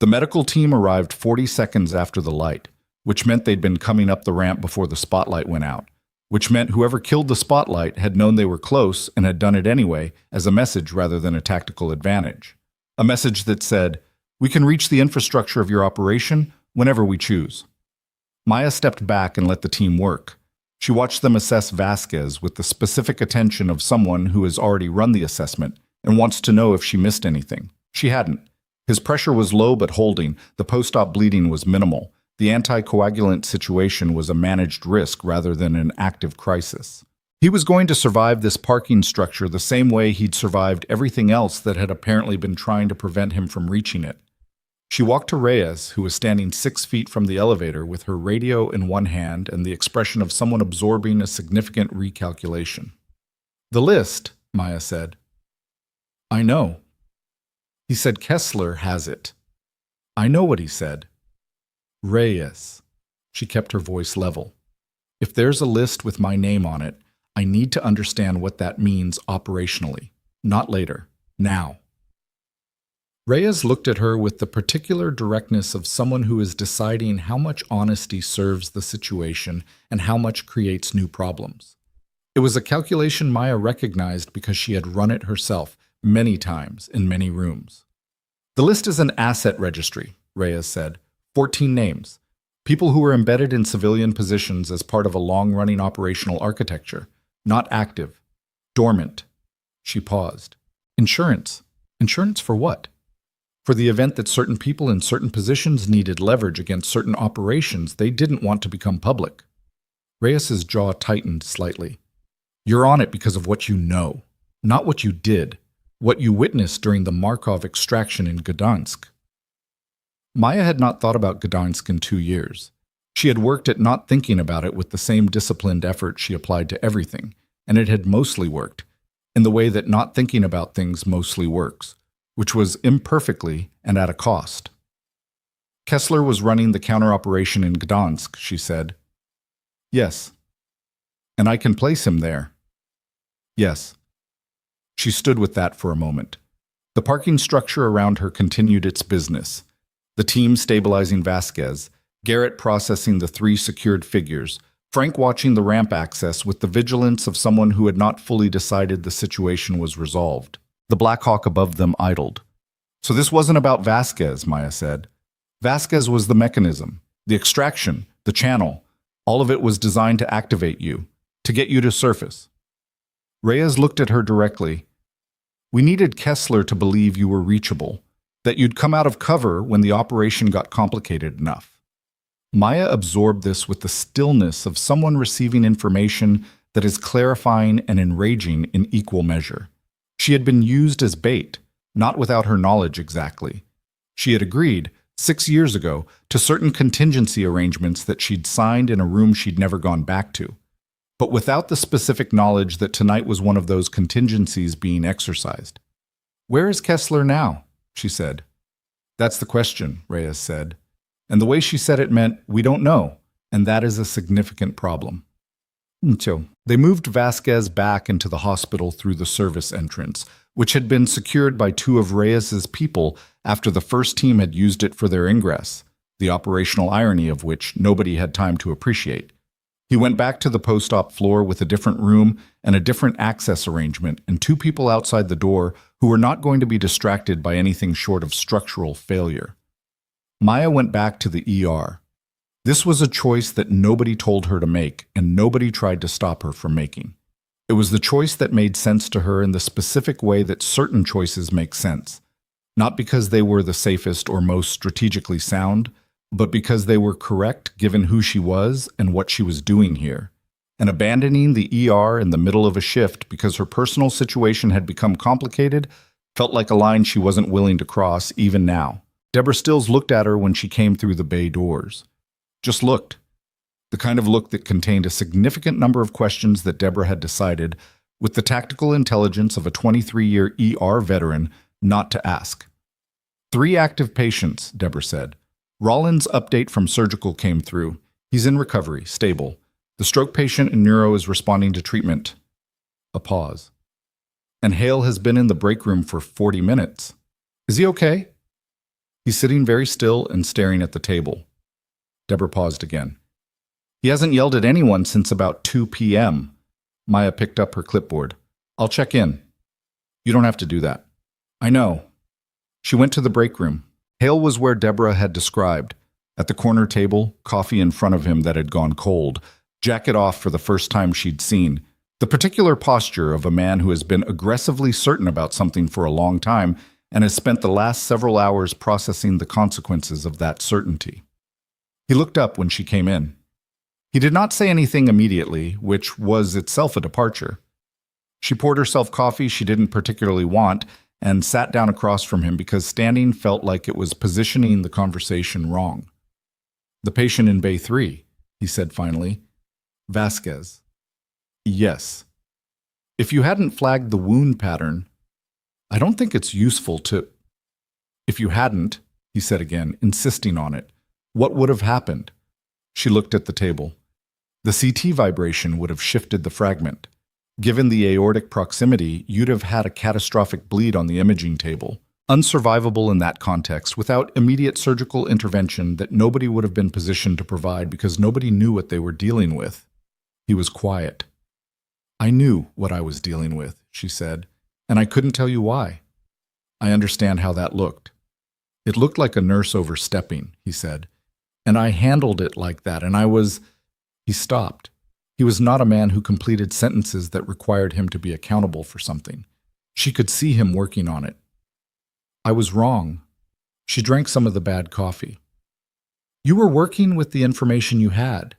The medical team arrived 40 seconds after the light, which meant they'd been coming up the ramp before the spotlight went out, which meant whoever killed the spotlight had known they were close and had done it anyway as a message rather than a tactical advantage. A message that said, "We can reach the infrastructure of your operation whenever we choose." Maya stepped back and let the team work. She watched them assess Vasquez with the specific attention of someone who has already run the assessment and wants to know if she missed anything. She hadn't. His pressure was low but holding, the post-op bleeding was minimal. The anticoagulant situation was a managed risk rather than an active crisis. He was going to survive this parking structure the same way he'd survived everything else that had apparently been trying to prevent him from reaching it. She walked to Reyes, who was standing 6 feet from the elevator with her radio in one hand and the expression of someone absorbing a significant recalculation. "The list," Maya said. "I know." He said, "Kessler has it." "I know what he said." "Reyes." She kept her voice level. "If there's a list with my name on it, I need to understand what that means operationally. Not later. Now." Reyes looked at her with the particular directness of someone who is deciding how much honesty serves the situation and how much creates new problems. It was a calculation Maya recognized because she had run it herself many times in many rooms. "The list is an asset registry," Reyes said. 14 names. People who were embedded in civilian positions as part of a long-running operational architecture. Not active. Dormant. She paused. Insurance. Insurance for what? For the event that certain people in certain positions needed leverage against certain operations they didn't want to become public. Reyes's jaw tightened slightly. "You're on it because of what you know, not what you did, what you witnessed during the Markov extraction in Gdansk." Maya had not thought about Gdansk in 2 years. She had worked at not thinking about it with the same disciplined effort she applied to everything, and it had mostly worked, in the way that not thinking about things mostly works, which was imperfectly and at a cost. "Kessler was running the counter-operation in Gdansk," she said. "Yes." "And I can place him there." "Yes." She stood with that for a moment. The parking structure around her continued its business. The team stabilizing Vasquez, Garrett processing the 3 secured figures, Frank watching the ramp access with the vigilance of someone who had not fully decided the situation was resolved. The Black Hawk above them idled. "So this wasn't about Vasquez," Maya said. "Vasquez was the mechanism, the extraction, the channel. All of it was designed to activate you, to get you to surface." Reyes looked at her directly. "We needed Kessler to believe you were reachable, that you'd come out of cover when the operation got complicated enough." Maya absorbed this with the stillness of someone receiving information that is clarifying and enraging in equal measure. She had been used as bait, not without her knowledge exactly. She had agreed, 6 years ago, to certain contingency arrangements that she'd signed in a room she'd never gone back to, but without the specific knowledge that tonight was one of those contingencies being exercised. "Where is Kessler now?" she said. "That's the question," Reyes said. And the way she said it meant, "We don't know," and that is a significant problem. So they moved Vasquez back into the hospital through the service entrance, which had been secured by 2 of Reyes's people after the first team had used it for their ingress, the operational irony of which nobody had time to appreciate. He went back to the post-op floor with a different room and a different access arrangement and 2 people outside the door who were not going to be distracted by anything short of structural failure. Maya went back to the ER. This was a choice that nobody told her to make, and nobody tried to stop her from making. It was the choice that made sense to her in the specific way that certain choices make sense, not because they were the safest or most strategically sound, but because they were correct given who she was and what she was doing here. And abandoning the ER in the middle of a shift because her personal situation had become complicated felt like a line she wasn't willing to cross even now. Deborah Stills looked at her when she came through the bay doors. Just looked. The kind of look that contained a significant number of questions that Deborah had decided with the tactical intelligence of a 23-year ER veteran not to ask. 3 active patients, Deborah said. Rollins' update from surgical came through. He's in recovery, stable. The stroke patient in neuro is responding to treatment. A pause. And Hale has been in the break room for 40 minutes. Is he okay? He's sitting very still and staring at the table. Deborah paused again. He hasn't yelled at anyone since about 2 p.m. Maya picked up her clipboard. I'll check in. You don't have to do that. I know. She went to the break room. Hale was where Deborah had described. At the corner table, coffee in front of him that had gone cold, jacket off for the first time she'd seen. The particular posture of a man who has been aggressively certain about something for a long time and has spent the last several hours processing the consequences of that certainty. He looked up when she came in. He did not say anything immediately, which was itself a departure. She poured herself coffee she didn't particularly want and sat down across from him because standing felt like it was positioning the conversation wrong. The patient in Bay 3, he said finally. Vasquez. Yes. If you hadn't flagged the wound pattern, I don't think it's useful to... If you hadn't, he said again, insisting on it, what would have happened? She looked at the table. The CT vibration would have shifted the fragment. Given the aortic proximity, you'd have had a catastrophic bleed on the imaging table, unsurvivable in that context without immediate surgical intervention that nobody would have been positioned to provide because nobody knew what they were dealing with. He was quiet. I knew what I was dealing with, she said, and I couldn't tell you why. I understand how that looked. It looked like a nurse overstepping, he said, and I handled it like that, and I was... He stopped. He was not a man who completed sentences that required him to be accountable for something. She could see him working on it. I was wrong. She drank some of the bad coffee. You were working with the information you had.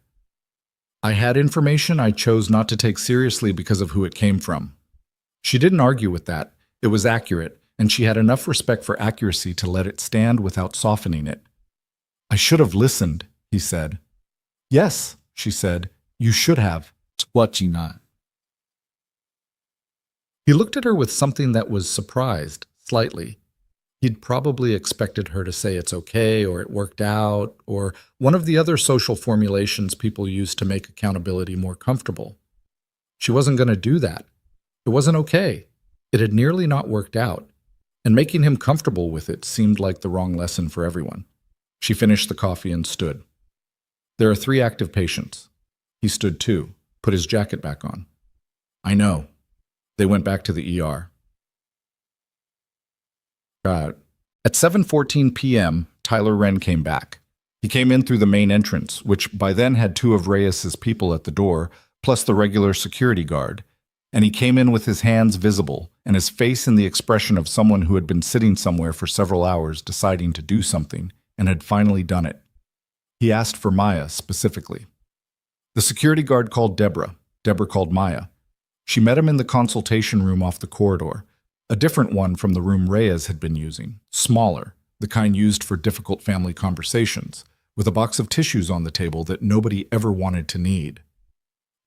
I had information I chose not to take seriously because of who it came from. She didn't argue with that. It was accurate, and she had enough respect for accuracy to let it stand without softening it. I should have listened, he said. Yes, she said. You should have. What you not? He looked at her with something that was surprised, slightly. He'd probably expected her to say it's okay, or it worked out, or one of the other social formulations people use to make accountability more comfortable. She wasn't going to do that. It wasn't okay. It had nearly not worked out, and making him comfortable with it seemed like the wrong lesson for everyone. She finished the coffee and stood. There are 3 active patients. He stood too, put his jacket back on. I know. They went back to the ER. At 7:14 p.m., Tyler Wren came back. He came in through the main entrance, which by then had 2 of Reyes's people at the door, plus the regular security guard. And he came in with his hands visible and his face in the expression of someone who had been sitting somewhere for several hours deciding to do something and had finally done it. He asked for Maya specifically. The security guard called Deborah. Deborah called Maya. She met him in the consultation room off the corridor, a different one from the room Reyes had been using, smaller, the kind used for difficult family conversations, with a box of tissues on the table that nobody ever wanted to need.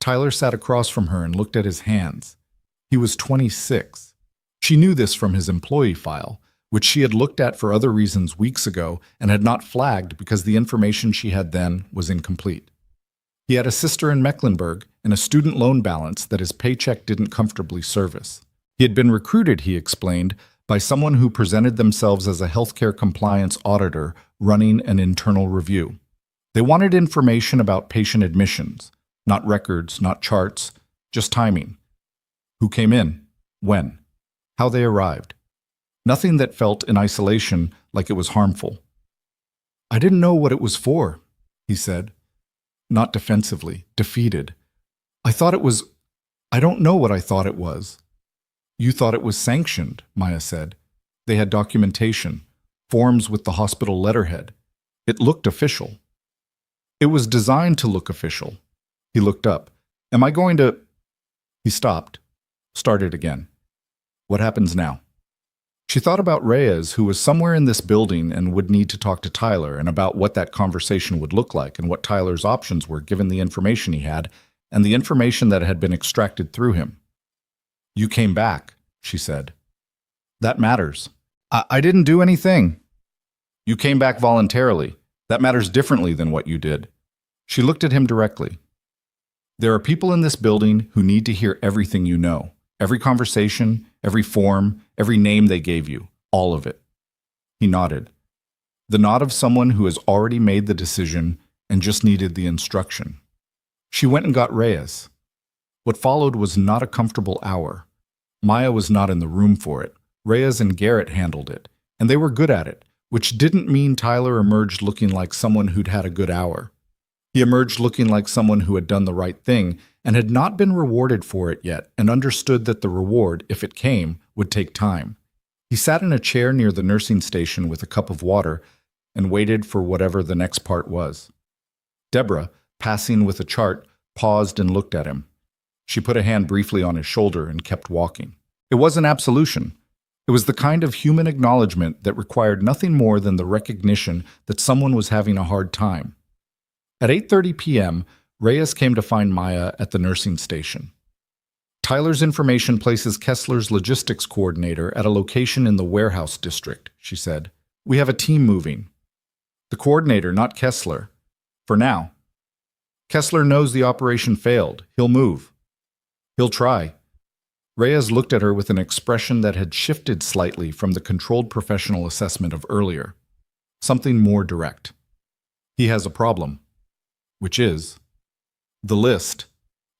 Tyler sat across from her and looked at his hands. He was 26. She knew this from his employee file, which she had looked at for other reasons weeks ago and had not flagged because the information she had then was incomplete. He had a sister in Mecklenburg and a student loan balance that his paycheck didn't comfortably service. He had been recruited, he explained, by someone who presented themselves as a healthcare compliance auditor running an internal review. They wanted information about patient admissions, not records, not charts, just timing. Who came in, when, how they arrived. Nothing that felt in isolation like it was harmful. I didn't know what it was for, he said. Not defensively, defeated. I don't know what I thought it was. You thought it was sanctioned, Maya said. They had documentation, forms with the hospital letterhead. It looked official. It was designed to look official. He looked up. Am I going to... He stopped, started again. What happens now? She thought about Reyes, who was somewhere in this building and would need to talk to Tyler, and about what that conversation would look like and what Tyler's options were given the information he had and the information that had been extracted through him. You came back, she said. That matters. I didn't do anything. You came back voluntarily. That matters differently than what you did. She looked at him directly. There are people in this building who need to hear everything you know. Every conversation, every form, every name they gave you. All of it. He nodded. The nod of someone who has already made the decision and just needed the instruction. She went and got Reyes. What followed was not a comfortable hour. Maya was not in the room for it. Reyes and Garrett handled it, and they were good at it, which didn't mean Tyler emerged looking like someone who'd had a good hour. He emerged looking like someone who had done the right thing and had not been rewarded for it yet and understood that the reward, if it came, would take time. He sat in a chair near the nursing station with a cup of water and waited for whatever the next part was. Deborah, passing with a chart, paused and looked at him. She put a hand briefly on his shoulder and kept walking. It wasn't absolution. It was the kind of human acknowledgement that required nothing more than the recognition that someone was having a hard time. At 8:30 p.m., Reyes came to find Maya at the nursing station. Tyler's information places Kessler's logistics coordinator at a location in the warehouse district, she said. We have a team moving. The coordinator, not Kessler. For now. Kessler knows the operation failed. He'll move. He'll try. Reyes looked at her with an expression that had shifted slightly from the controlled professional assessment of earlier. Something more direct. He has a problem. Which is? The list.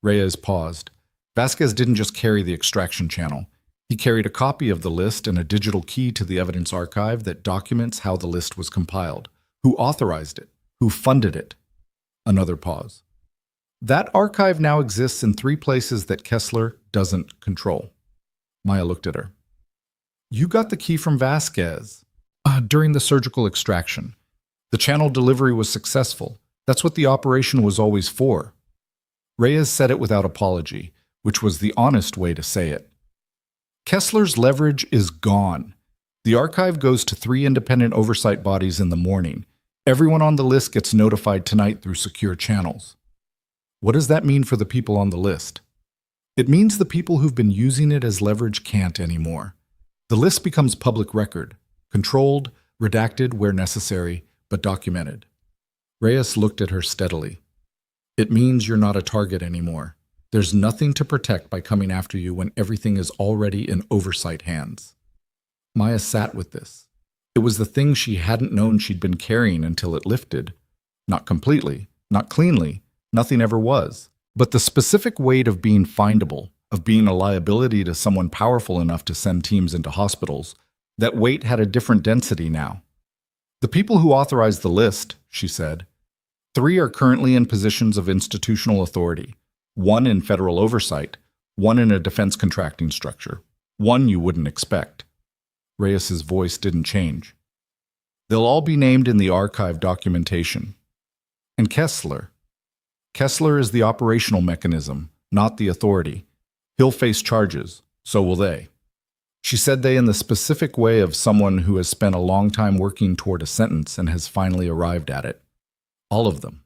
Reyes paused. Vasquez didn't just carry the extraction channel. He carried a copy of the list and a digital key to the evidence archive that documents how the list was compiled, who authorized it, who funded it. Another pause. That archive now exists in 3 places that Kessler doesn't control. Maya looked at her. You got the key from Vasquez. During the surgical extraction. The channel delivery was successful. That's what the operation was always for. Reyes said it without apology, which was the honest way to say it. Kessler's leverage is gone. The archive goes to 3 independent oversight bodies in the morning. Everyone on the list gets notified tonight through secure channels. What does that mean for the people on the list? It means the people who've been using it as leverage can't anymore. The list becomes public record, controlled, redacted where necessary, but documented. Reyes looked at her steadily. It means you're not a target anymore. There's nothing to protect by coming after you when everything is already in oversight hands. Maya sat with this. It was the thing she hadn't known she'd been carrying until it lifted. Not completely, not cleanly, nothing ever was. But the specific weight of being findable, of being a liability to someone powerful enough to send teams into hospitals, that weight had a different density now. The people who authorized the list, she said, 3 are currently in positions of institutional authority, 1 in federal oversight, 1 in a defense contracting structure, 1 you wouldn't expect. Reyes's voice didn't change. They'll all be named in the archive documentation. And Kessler is the operational mechanism, not the authority. He'll face charges, so will they. She said they in the specific way of someone who has spent a long time working toward a sentence and has finally arrived at it. All of them.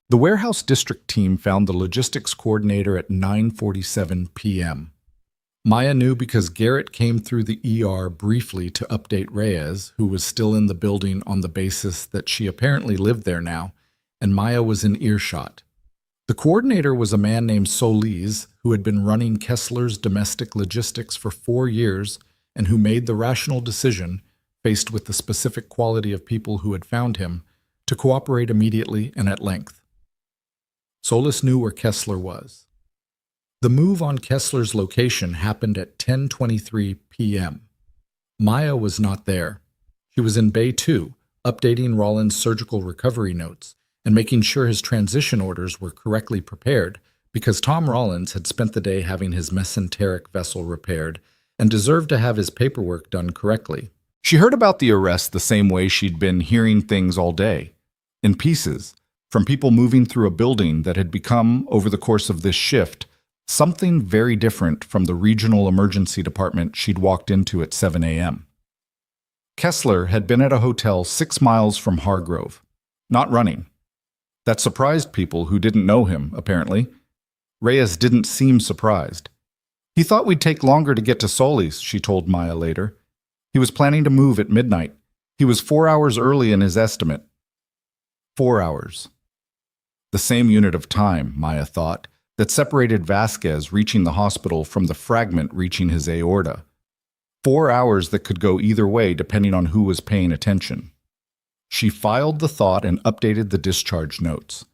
The warehouse district team found the logistics coordinator at 9:47 p.m. Maya knew because Garrett came through the ER briefly to update Reyes, who was still in the building on the basis that she apparently lived there now, and Maya was in earshot. The coordinator was a man named Solis, who had been running Kessler's domestic logistics for 4 years and who made the rational decision, faced with the specific quality of people who had found him, to cooperate immediately and at length. Solis knew where Kessler was. The move on Kessler's location happened at 10:23 p.m. Maya was not there. She was in Bay 2, updating Rollins' surgical recovery notes and making sure his transition orders were correctly prepared because Tom Rollins had spent the day having his mesenteric vessel repaired and deserved to have his paperwork done correctly. She heard about the arrest the same way she'd been hearing things all day, in pieces, from people moving through a building that had become, over the course of this shift, something very different from the regional emergency department she'd walked into at 7 a.m. Kessler had been at a hotel 6 miles from Hargrove, not running. That surprised people who didn't know him, apparently. Reyes didn't seem surprised. He thought we'd take longer to get to Solis, she told Maya later. He was planning to move at midnight. He was 4 hours early in his estimate. 4 hours. The same unit of time, Maya thought, that separated Vasquez reaching the hospital from the fragment reaching his aorta. 4 hours that could go either way depending on who was paying attention. She filed the thought and updated the discharge notes.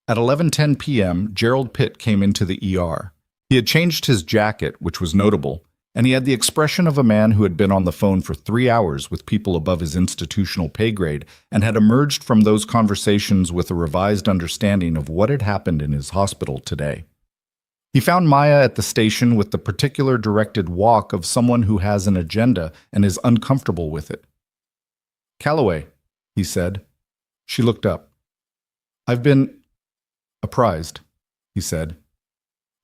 At 11:10 p.m., Gerald Pitt came into the ER. He had changed his jacket, which was notable, and he had the expression of a man who had been on the phone for 3 hours with people above his institutional pay grade and had emerged from those conversations with a revised understanding of what had happened in his hospital today. He found Maya at the station with the particular directed walk of someone who has an agenda and is uncomfortable with it. "Calloway," he said. She looked up. "I've been apprised," he said.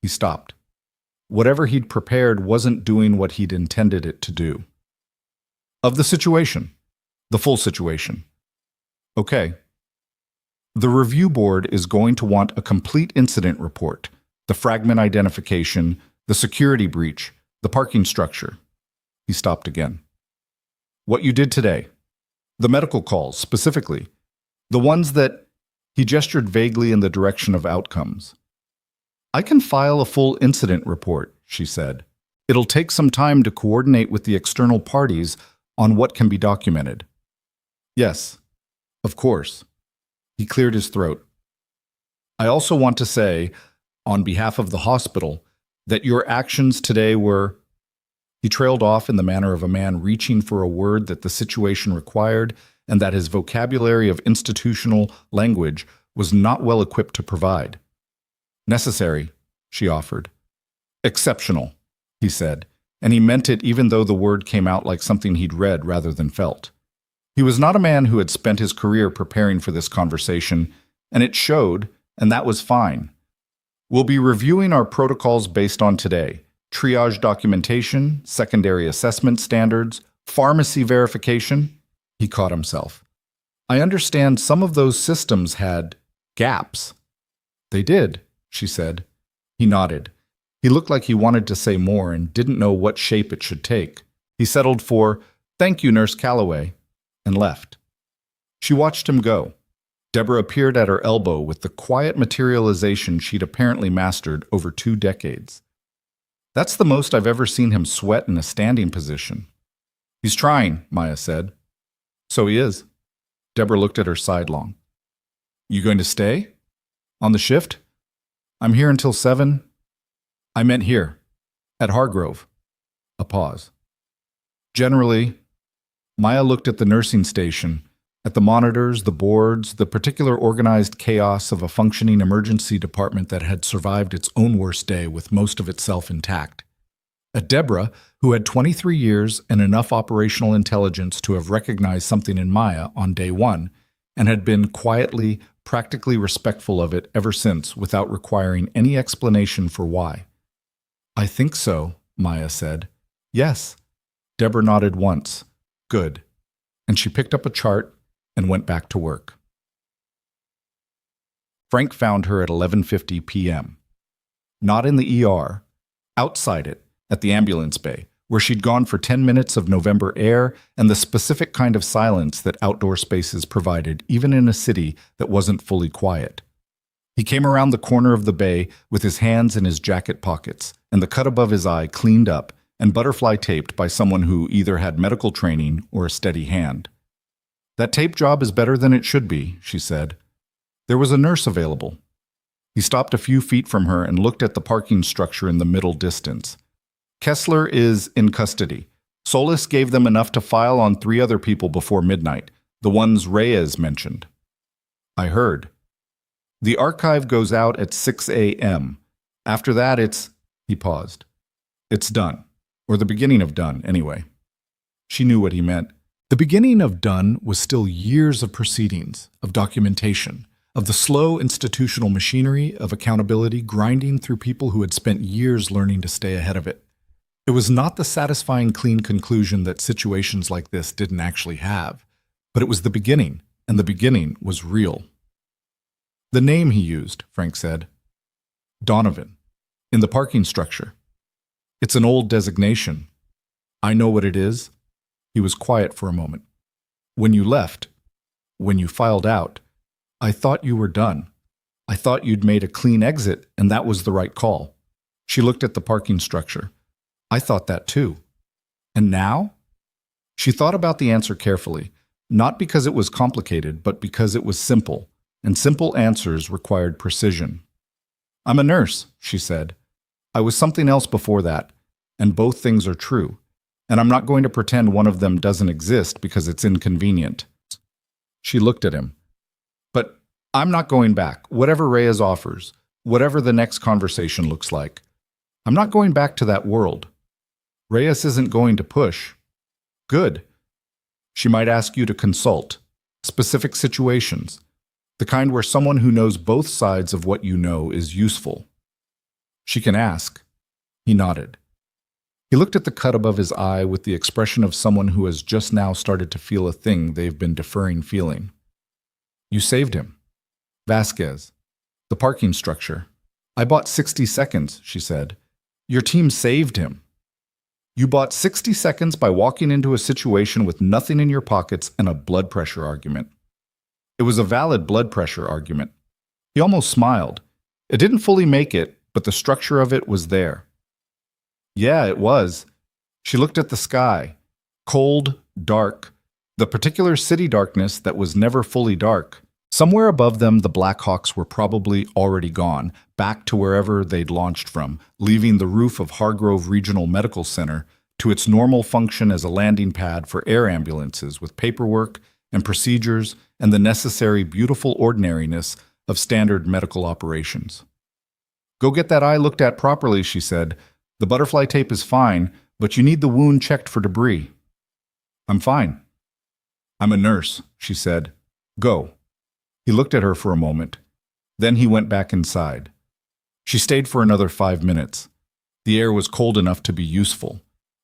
He stopped. Whatever he'd prepared wasn't doing what he'd intended it to do. "Of the situation. The full situation." "Okay. The review board is going to want a complete incident report, the fragment identification, the security breach, the parking structure." He stopped again. "What you did today. The medical calls, specifically. The ones that—" He gestured vaguely in the direction of outcomes. "I can file a full incident report," she said. "It'll take some time to coordinate with the external parties on what can be documented." "Yes, of course." He cleared his throat. "I also want to say, on behalf of the hospital, that your actions today were—" He trailed off in the manner of a man reaching for a word that the situation required and that his vocabulary of institutional language was not well equipped to provide. "Necessary," she offered. "Exceptional," he said, and he meant it even though the word came out like something he'd read rather than felt. He was not a man who had spent his career preparing for this conversation, and it showed, and that was fine. "We'll be reviewing our protocols based on today. Triage documentation, secondary assessment standards, pharmacy verification." He caught himself. "I understand some of those systems had gaps." "They did," she said. He nodded. He looked like he wanted to say more and didn't know what shape it should take. He settled for, "Thank you, Nurse Calloway," and left. She watched him go. Deborah appeared at her elbow with the quiet materialization she'd apparently mastered over 2 decades. "That's the most I've ever seen him sweat in a standing position." "He's trying," Maya said. "So he is." Deborah looked at her sidelong. "You going to stay? On the shift?" "I'm here until 7. "I meant here. At Hargrove." A pause. "Generally," Maya looked at the nursing station, at the monitors, the boards, the particular organized chaos of a functioning emergency department that had survived its own worst day with most of itself intact. At Deborah, who had 23 years and enough operational intelligence to have recognized something in Maya on day 1, and had been quietly, practically respectful of it ever since without requiring any explanation for why. "I think so," Maya said. "Yes." Deborah nodded once. "Good." And she picked up a chart and went back to work. Frank found her at 11:50 p.m. Not in the ER, outside it, at the ambulance bay, where she'd gone for 10 minutes of November air and the specific kind of silence that outdoor spaces provided even in a city that wasn't fully quiet. He came around the corner of the bay with his hands in his jacket pockets and the cut above his eye cleaned up and butterfly taped by someone who either had medical training or a steady hand. "That tape job is better than it should be," she said. There was a nurse available. He stopped a few feet from her and looked at the parking structure in the middle distance. "Kessler is in custody. Solis gave them enough to file on 3 other people before midnight, the ones Reyes mentioned." "I heard." "The archive goes out at 6 a.m. After that, it's—" He paused. "It's done. Or the beginning of done, anyway." She knew what he meant. The beginning of done was still years of proceedings, of documentation, of the slow institutional machinery of accountability grinding through people who had spent years learning to stay ahead of it. It was not the satisfying clean conclusion that situations like this didn't actually have, but it was the beginning, and the beginning was real. "The name he used," Frank said. "Donovan. In the parking structure." It's an old designation. I know what it is. He was quiet for a moment. When you left, when you filed out, I thought you were done. I thought you'd made a clean exit, and that was the right call. She looked at the parking structure. I thought that too. And now? She thought about the answer carefully, not because it was complicated, but because it was simple, and simple answers required precision. I'm a nurse, she said. I was something else before that, and both things are true, and I'm not going to pretend one of them doesn't exist because it's inconvenient. She looked at him. But I'm not going back, whatever Reyes offers, whatever the next conversation looks like. I'm not going back to that world. Reyes isn't going to push. Good. She might ask you to consult. Specific situations. The kind where someone who knows both sides of what you know is useful. She can ask. He nodded. He looked at the cut above his eye with the expression of someone who has just now started to feel a thing they've been deferring feeling. You saved him. Vasquez. The parking structure. I bought 60 seconds, she said. Your team saved him. You bought 60 seconds by walking into a situation with nothing in your pockets and a blood pressure argument. It was a valid blood pressure argument. He almost smiled. It didn't fully make it, but the structure of it was there. Yeah, it was. She looked at the sky. Cold, dark, the particular city darkness that was never fully dark. Somewhere above them, the Blackhawks were probably already gone, back to wherever they'd launched from, leaving the roof of Hargrove Regional Medical Center to its normal function as a landing pad for air ambulances with paperwork and procedures and the necessary beautiful ordinariness of standard medical operations. Go get that eye looked at properly, she said. The butterfly tape is fine, but you need the wound checked for debris. I'm fine. I'm a nurse, she said. Go. He looked at her for a moment. Then he went back inside. She stayed for another 5 minutes. The air was cold enough to be useful.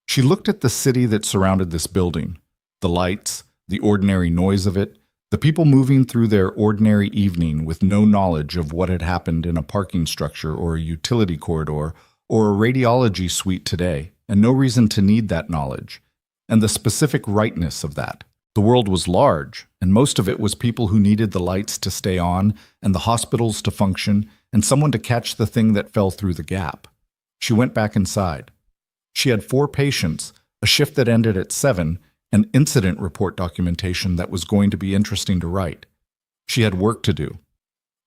She looked at the city that surrounded this building, the lights, the ordinary noise of it, the people moving through their ordinary evening with no knowledge of what had happened in a parking structure or a utility corridor or a radiology suite today, and no reason to need that knowledge, and the specific rightness of that. The world was large, and most of it was people who needed the lights to stay on, and the hospitals to function, and someone to catch the thing that fell through the gap. She went back inside. She had 4 patients, a shift that ended at 7, and incident report documentation that was going to be interesting to write. She had work to do.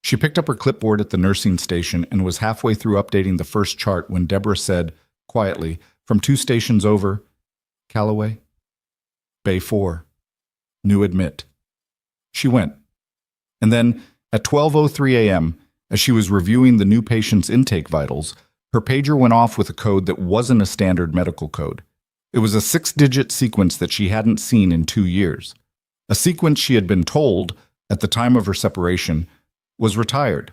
She picked up her clipboard at the nursing station and was halfway through updating the first chart when Deborah said, quietly, from 2 stations over, Callaway? Bay 4. New admit. She went. And then, at 12:03 a.m., as she was reviewing the new patient's intake vitals, her pager went off with a code that wasn't a standard medical code. It was a 6-digit sequence that she hadn't seen in 2 years. A sequence she had been told, at the time of her separation, was retired,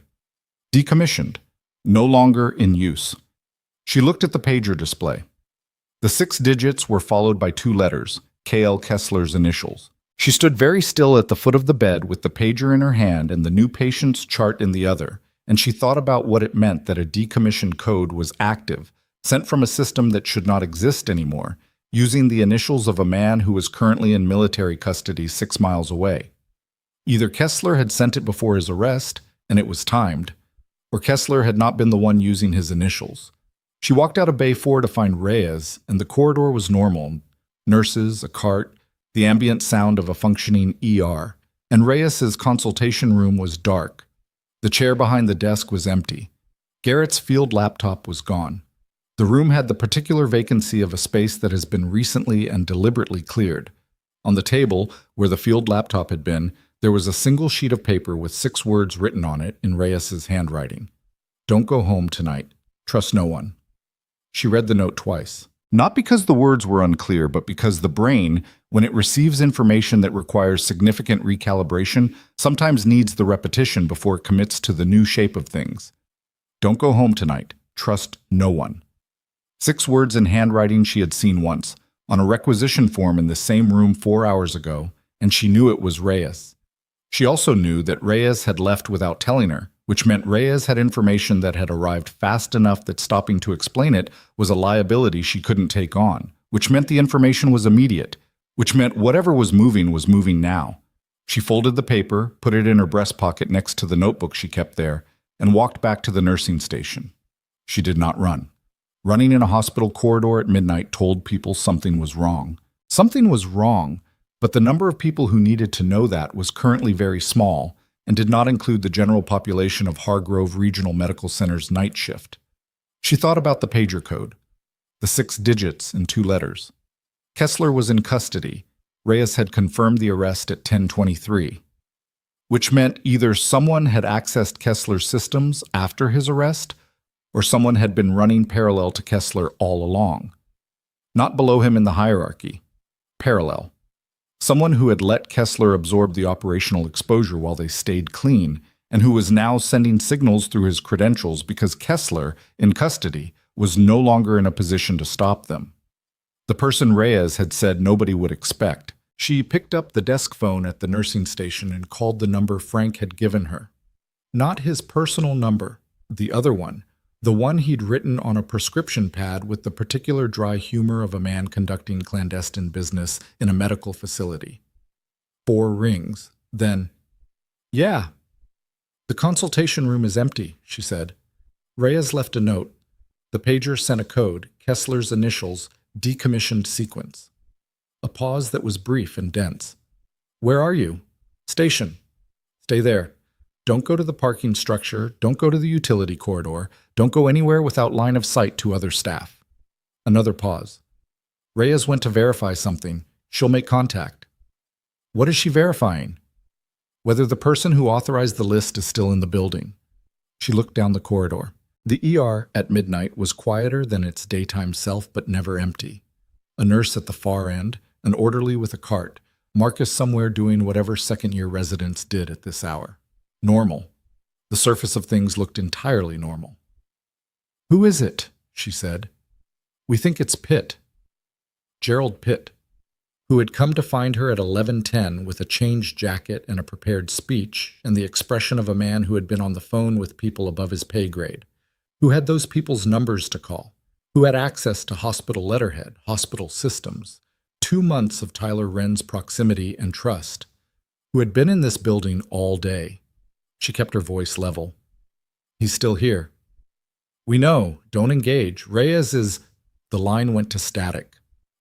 decommissioned, no longer in use. She looked at the pager display. The 6 digits were followed by 2 letters, K.L. Kessler's initials. She stood very still at the foot of the bed with the pager in her hand and the new patient's chart in the other, and she thought about what it meant that a decommissioned code was active, sent from a system that should not exist anymore, using the initials of a man who was currently in military custody 6 miles away. Either Kessler had sent it before his arrest, and it was timed, or Kessler had not been the one using his initials. She walked out of Bay 4 to find Reyes, and the corridor was normal. Nurses, a cart, the ambient sound of a functioning ER, and Reyes's consultation room was dark. The chair behind the desk was empty. Garrett's field laptop was gone. The room had the particular vacancy of a space that has been recently and deliberately cleared. On the table, where the field laptop had been, there was a single sheet of paper with 6 words written on it in Reyes's handwriting. Don't go home tonight. Trust no one. She read the note twice. Not because the words were unclear, but because the brain, when it receives information that requires significant recalibration, sometimes needs the repetition before it commits to the new shape of things. Don't go home tonight. Trust no one. 6 words in handwriting she had seen once, on a requisition form in the same room 4 hours ago, and she knew it was Reyes. She also knew that Reyes had left without telling her, which meant Reyes had information that had arrived fast enough that stopping to explain it was a liability she couldn't take on, which meant the information was immediate, which meant whatever was moving now. She folded the paper, put it in her breast pocket next to the notebook she kept there, and walked back to the nursing station. She did not run. Running in a hospital corridor at midnight told people something was wrong. Something was wrong, but the number of people who needed to know that was currently very small and did not include the general population of Hargrove Regional Medical Center's night shift. She thought about the pager code, the 6 digits and 2 letters. Kessler was in custody. Reyes had confirmed the arrest at 10:23, which meant either someone had accessed Kessler's systems after his arrest, or someone had been running parallel to Kessler all along. Not below him in the hierarchy. Parallel. Someone who had let Kessler absorb the operational exposure while they stayed clean, and who was now sending signals through his credentials because Kessler, in custody, was no longer in a position to stop them. The person Reyes had said nobody would expect. She picked up the desk phone at the nursing station and called the number Frank had given her. Not his personal number, the other one, the one he'd written on a prescription pad with the particular dry humor of a man conducting clandestine business in a medical facility. 4 rings. Then, "Yeah. The consultation room is empty," she said. Reyes left a note. The pager sent a code, Kessler's initials, decommissioned sequence. A pause that was brief and dense. "Where are you?" "Station." "Stay there. Don't go to the parking structure, don't go to the utility corridor, don't go anywhere without line of sight to other staff." Another pause. Reyes went to verify something. "She'll make contact." What is she verifying? Whether the person who authorized the list is still in the building. She looked down the corridor. The ER at midnight was quieter than its daytime self, but never empty. A nurse at the far end, an orderly with a cart, Marcus somewhere doing whatever second-year residents did at this hour. Normal. The surface of things looked entirely normal. "Who is it?" she said. "We think it's Pitt." Gerald Pitt, who had come to find her at 11:10 with a changed jacket and a prepared speech and the expression of a man who had been on the phone with people above his pay grade, who had those people's numbers to call, who had access to hospital letterhead, hospital systems, 2 months of Tyler Wren's proximity and trust, who had been in this building all day. She kept her voice level. "He's still here." "We know. Don't engage. Reyes is—" The line went to static.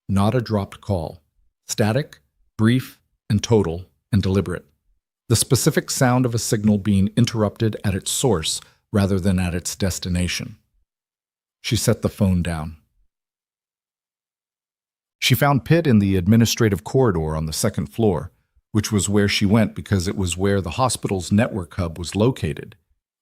Not a dropped call. Static, brief, and total, and deliberate. The specific sound of a signal being interrupted at its source rather than at its destination. She set the phone down. She found Pitt in the administrative corridor on the 2nd floor, which was where she went because it was where the hospital's network hub was located,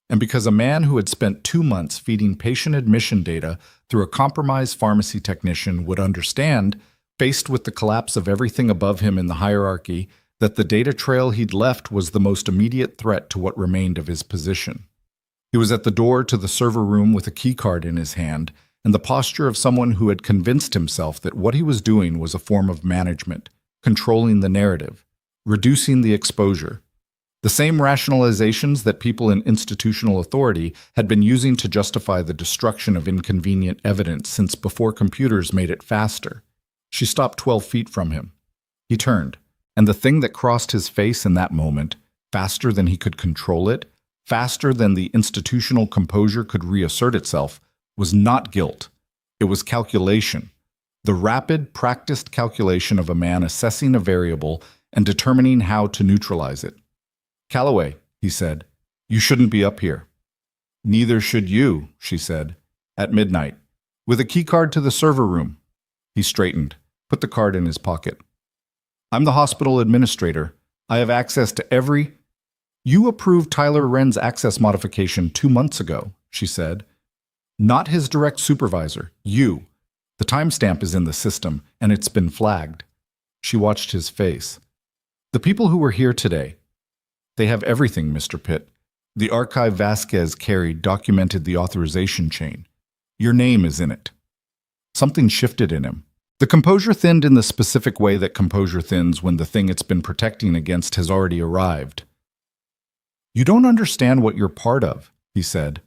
and because a man who had spent 2 months feeding patient admission data through a compromised pharmacy technician would understand, faced with the collapse of everything above him in the hierarchy, that the data trail he'd left was the most immediate threat to what remained of his position. He was at the door to the server room with a keycard in his hand, and the posture of someone who had convinced himself that what he was doing was a form of management, controlling the narrative, reducing the exposure. The same rationalizations that people in institutional authority had been using to justify the destruction of inconvenient evidence since before computers made it faster. She stopped 12 feet from him. He turned, and the thing that crossed his face in that moment, faster than he could control it, faster than the institutional composure could reassert itself, was not guilt. It was calculation. The rapid, practiced calculation of a man assessing a variable and determining how to neutralize it. "Calloway," he said, "you shouldn't be up here." "Neither should you," she said, "at midnight, with a keycard to the server room." He straightened, put the card in his pocket. "I'm the hospital administrator. I have access to every—" "You approved Tyler Wren's access modification 2 months ago," she said. "Not his direct supervisor, you. The timestamp is in the system, and it's been flagged." She watched his face. "The people who were here today, they have everything, Mr. Pitt. The archive Vasquez carried documented the authorization chain. Your name is in it." Something shifted in him. The composure thinned in the specific way that composure thins when the thing it's been protecting against has already arrived. "You don't understand what you're part of," he said.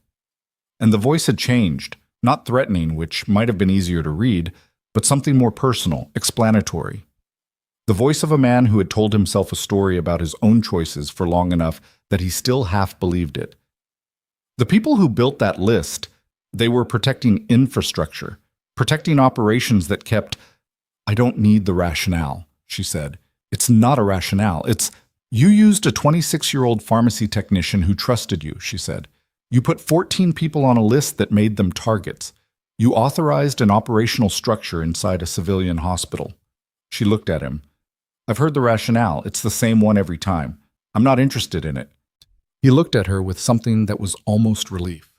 And the voice had changed, not threatening, which might have been easier to read, but something more personal, explanatory. The voice of a man who had told himself a story about his own choices for long enough that he still half believed it. The people who built that list, they were protecting infrastructure, protecting operations that kept, "I don't need the rationale," she said. "It's not a rationale. It's, you used a 26-year-old pharmacy technician who trusted you," she said. "You put 14 people on a list that made them targets. You authorized an operational structure inside a civilian hospital." She looked at him. "I've heard the rationale. It's the same one every time. I'm not interested in it." He looked at her with something that was almost relief.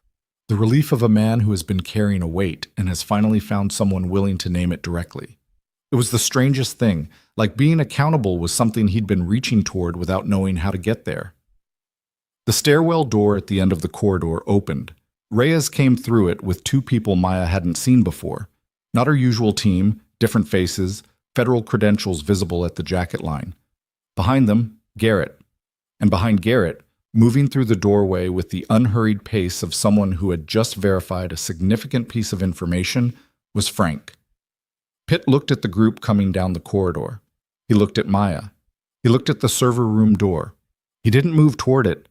The relief of a man who has been carrying a weight and has finally found someone willing to name it directly. It was the strangest thing, like being accountable was something he'd been reaching toward without knowing how to get there. The stairwell door at the end of the corridor opened. Reyes came through it with two people Maya hadn't seen before. Not her usual team, different faces, federal credentials visible at the jacket line. Behind them, Garrett. And behind Garrett, moving through the doorway with the unhurried pace of someone who had just verified a significant piece of information, was Frank. Pitt looked at the group coming down the corridor. He looked at Maya. He looked at the server room door. He didn't move toward it.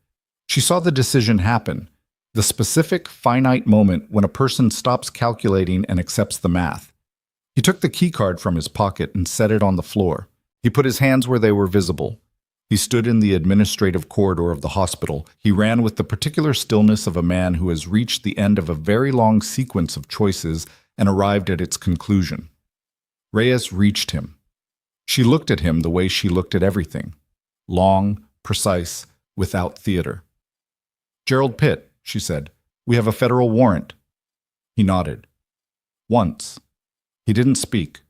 She saw the decision happen, the specific, finite moment when a person stops calculating and accepts the math. He took the keycard from his pocket and set it on the floor. He put his hands where they were visible. He stood in the administrative corridor of the hospital. He ran with the particular stillness of a man who has reached the end of a very long sequence of choices and arrived at its conclusion. Reyes reached him. She looked at him the way she looked at everything. Long, precise, without theater. "Gerald Pitt," she said, "we have a federal warrant." He nodded. Once. He didn't speak.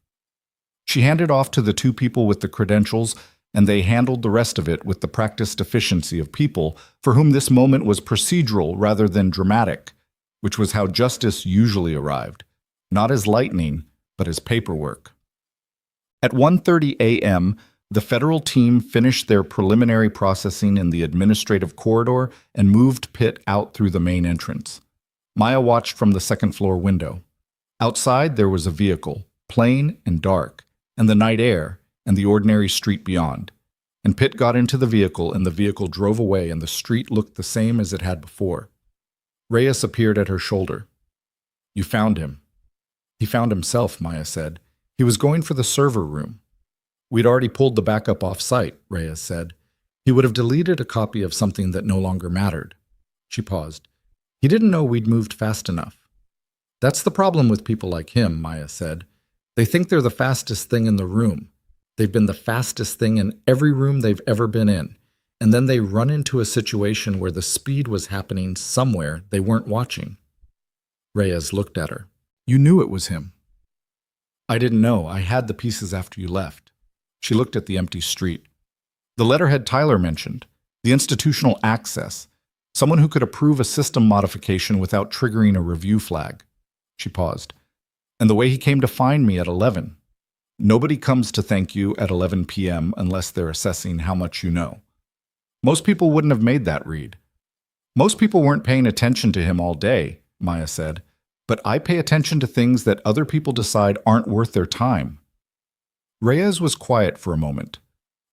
She handed off to the two people with the credentials, and they handled the rest of it with the practiced efficiency of people for whom this moment was procedural rather than dramatic, which was how justice usually arrived, not as lightning, but as paperwork. At 1:30 a.m., the federal team finished their preliminary processing in the administrative corridor and moved Pitt out through the main entrance. Maya watched from the second-floor window. Outside, there was a vehicle, plain and dark, and the night air, and the ordinary street beyond. And Pitt got into the vehicle, and the vehicle drove away, and the street looked the same as it had before. Reyes appeared at her shoulder. "You found him." "He found himself," Maya said. "He was going for the server room." "We'd already pulled the backup off-site," Reyes said. "He would have deleted a copy of something that no longer mattered." She paused. "He didn't know we'd moved fast enough." "That's the problem with people like him," Maya said. "They think they're the fastest thing in the room. They've been the fastest thing in every room they've ever been in. And then they run into a situation where the speed was happening somewhere they weren't watching." Reyes looked at her. "You knew it was him." "I didn't know. I had the pieces after you left." She looked at the empty street. The letterhead Tyler mentioned, the institutional access, someone who could approve a system modification without triggering a review flag. She paused. "And the way he came to find me at 11. Nobody comes to thank you at 11 p.m. unless they're assessing how much you know. Most people wouldn't have made that read. Most people weren't paying attention to him all day," Maya said. "But I pay attention to things that other people decide aren't worth their time." Reyes was quiet for a moment.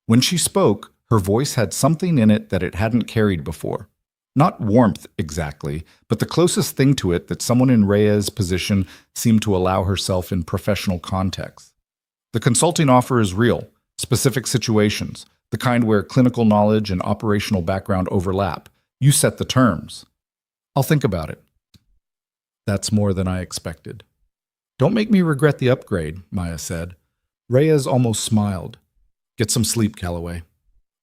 When she spoke, her voice had something in it that it hadn't carried before. Not warmth exactly, but the closest thing to it that someone in Reyes' position seemed to allow herself in professional contexts. "The consulting offer is real, specific situations, the kind where clinical knowledge and operational background overlap. You set the terms." "I'll think about it." "That's more than I expected." "Don't make me regret the upgrade," Maya said. Reyes almost smiled. "Get some sleep, Calloway."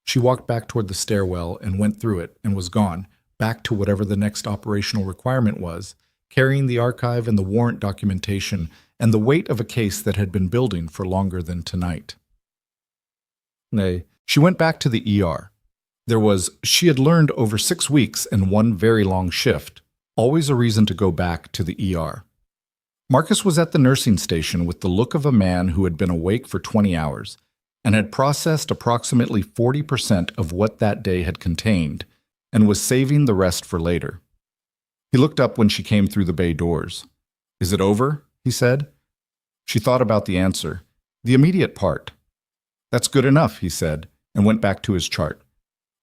She walked back toward the stairwell and went through it and was gone, back to whatever the next operational requirement was, carrying the archive and the warrant documentation and the weight of a case that had been building for longer than tonight. She went back to the ER. She had learned over 6 weeks and one very long shift, always a reason to go back to the ER. Marcus was at the nursing station with the look of a man who had been awake for 20 hours and had processed approximately 40% of what that day had contained, and was saving the rest for later. He looked up when she came through the bay doors. "Is it over?" he said. She thought about the answer. "The immediate part." "That's good enough," he said, and went back to his chart.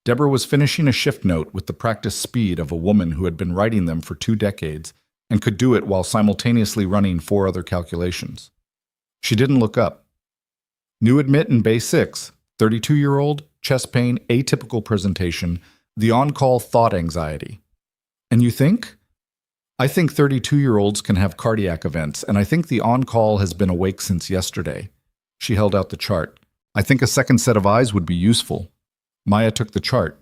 Deborah was finishing a shift note with the practiced speed of a woman who had been writing them for 2 decades and could do it while simultaneously running 4 other calculations. She didn't look up. New admit in Bay 6, 32-year-old, chest pain, atypical presentation, the on-call thought anxiety. "And you think?" "I think 32-year-olds can have cardiac events, and I think the on-call has been awake since yesterday." She held out the chart. "I think a second set of eyes would be useful." Maya took the chart.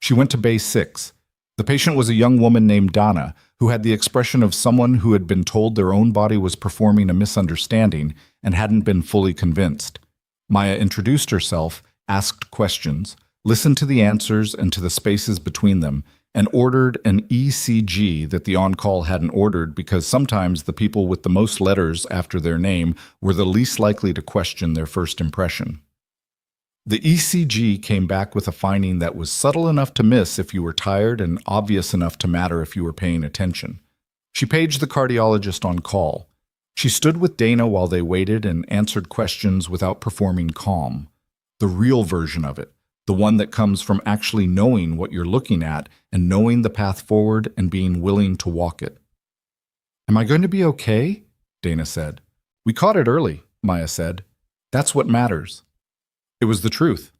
She went to Bay 6. The patient was a young woman named Donna, who had the expression of someone who had been told their own body was performing a misunderstanding and hadn't been fully convinced. Maya introduced herself, asked questions, listened to the answers and to the spaces between them, and ordered an ECG that the on-call hadn't ordered because sometimes the people with the most letters after their name were the least likely to question their first impression. The ECG came back with a finding that was subtle enough to miss if you were tired and obvious enough to matter if you were paying attention. She paged the cardiologist on call. She stood with Dana while they waited and answered questions without performing calm. The real version of it, the one that comes from actually knowing what you're looking at and knowing the path forward and being willing to walk it. "Am I going to be okay?" Dana said. "We caught it early," Maya said. "That's what matters." It was the truth.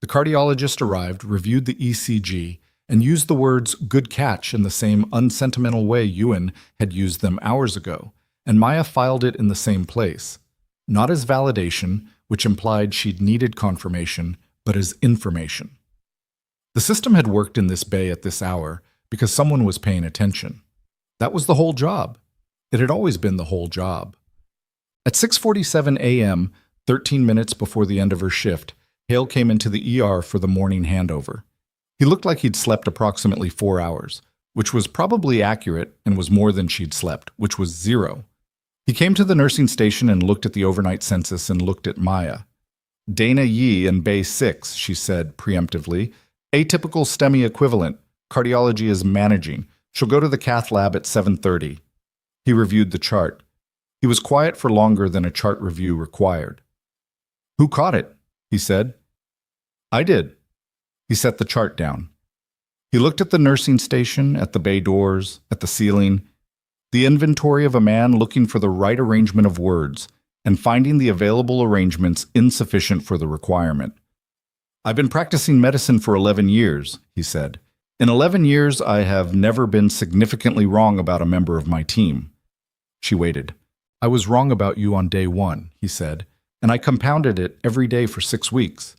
The cardiologist arrived, reviewed the ECG, and used the words "good catch" in the same unsentimental way Ewan had used them hours ago, and Maya filed it in the same place. Not as validation, which implied she'd needed confirmation, but as information. The system had worked in this bay at this hour because someone was paying attention. That was the whole job. It had always been the whole job. At 6:47 a.m., 13 minutes before the end of her shift, Hale came into the ER for the morning handover. He looked like he'd slept approximately 4 hours, which was probably accurate and was more than she'd slept, which was 0. He came to the nursing station and looked at the overnight census and looked at Maya. "Dana Yee in Bay 6, she said preemptively. "Atypical STEMI equivalent. Cardiology is managing. She'll go to the cath lab at 7:30. He reviewed the chart. He was quiet for longer than a chart review required. "Who caught it?" he said. "I did." He set the chart down. He looked at the nursing station, at the bay doors, at the ceiling, the inventory of a man looking for the right arrangement of words and finding the available arrangements insufficient for the requirement. "I've been practicing medicine for 11 years, he said. "In 11 years, I have never been significantly wrong about a member of my team." She waited. "I was wrong about you on day 1, he said, "and I compounded it every day for 6 weeks.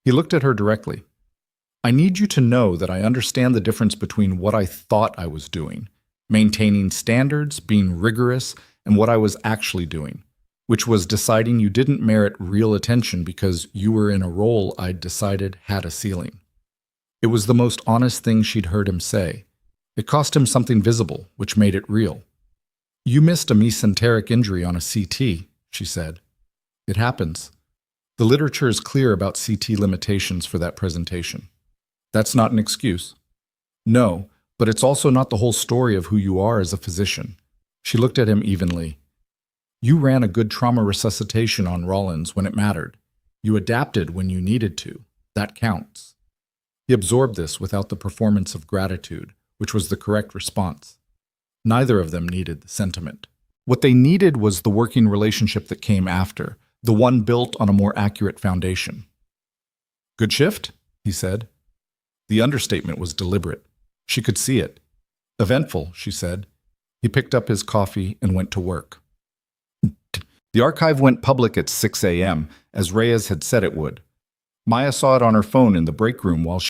He looked at her directly. "I need you to know that I understand the difference between what I thought I was doing, maintaining standards, being rigorous, and what I was actually doing, which was deciding you didn't merit real attention because you were in a role I'd decided had a ceiling." It was the most honest thing she'd heard him say. It cost him something visible, which made it real. "You missed a mesenteric injury on a CT, she said. "It happens. The literature is clear about CT limitations for that presentation. That's not an excuse." "No, but it's also not the whole story of who you are as a physician." She looked at him evenly. "You ran a good trauma resuscitation on Rollins when it mattered. You adapted when you needed to. That counts." He absorbed this without the performance of gratitude, which was the correct response. Neither of them needed the sentiment. What they needed was the working relationship that came after, the one built on a more accurate foundation. "Good shift?" he said. The understatement was deliberate. She could see it. "Eventful," she said. He picked up his coffee and went to work. The archive went public at 6 a.m., as Reyes had said it would. Maya saw it on her phone in the break room while she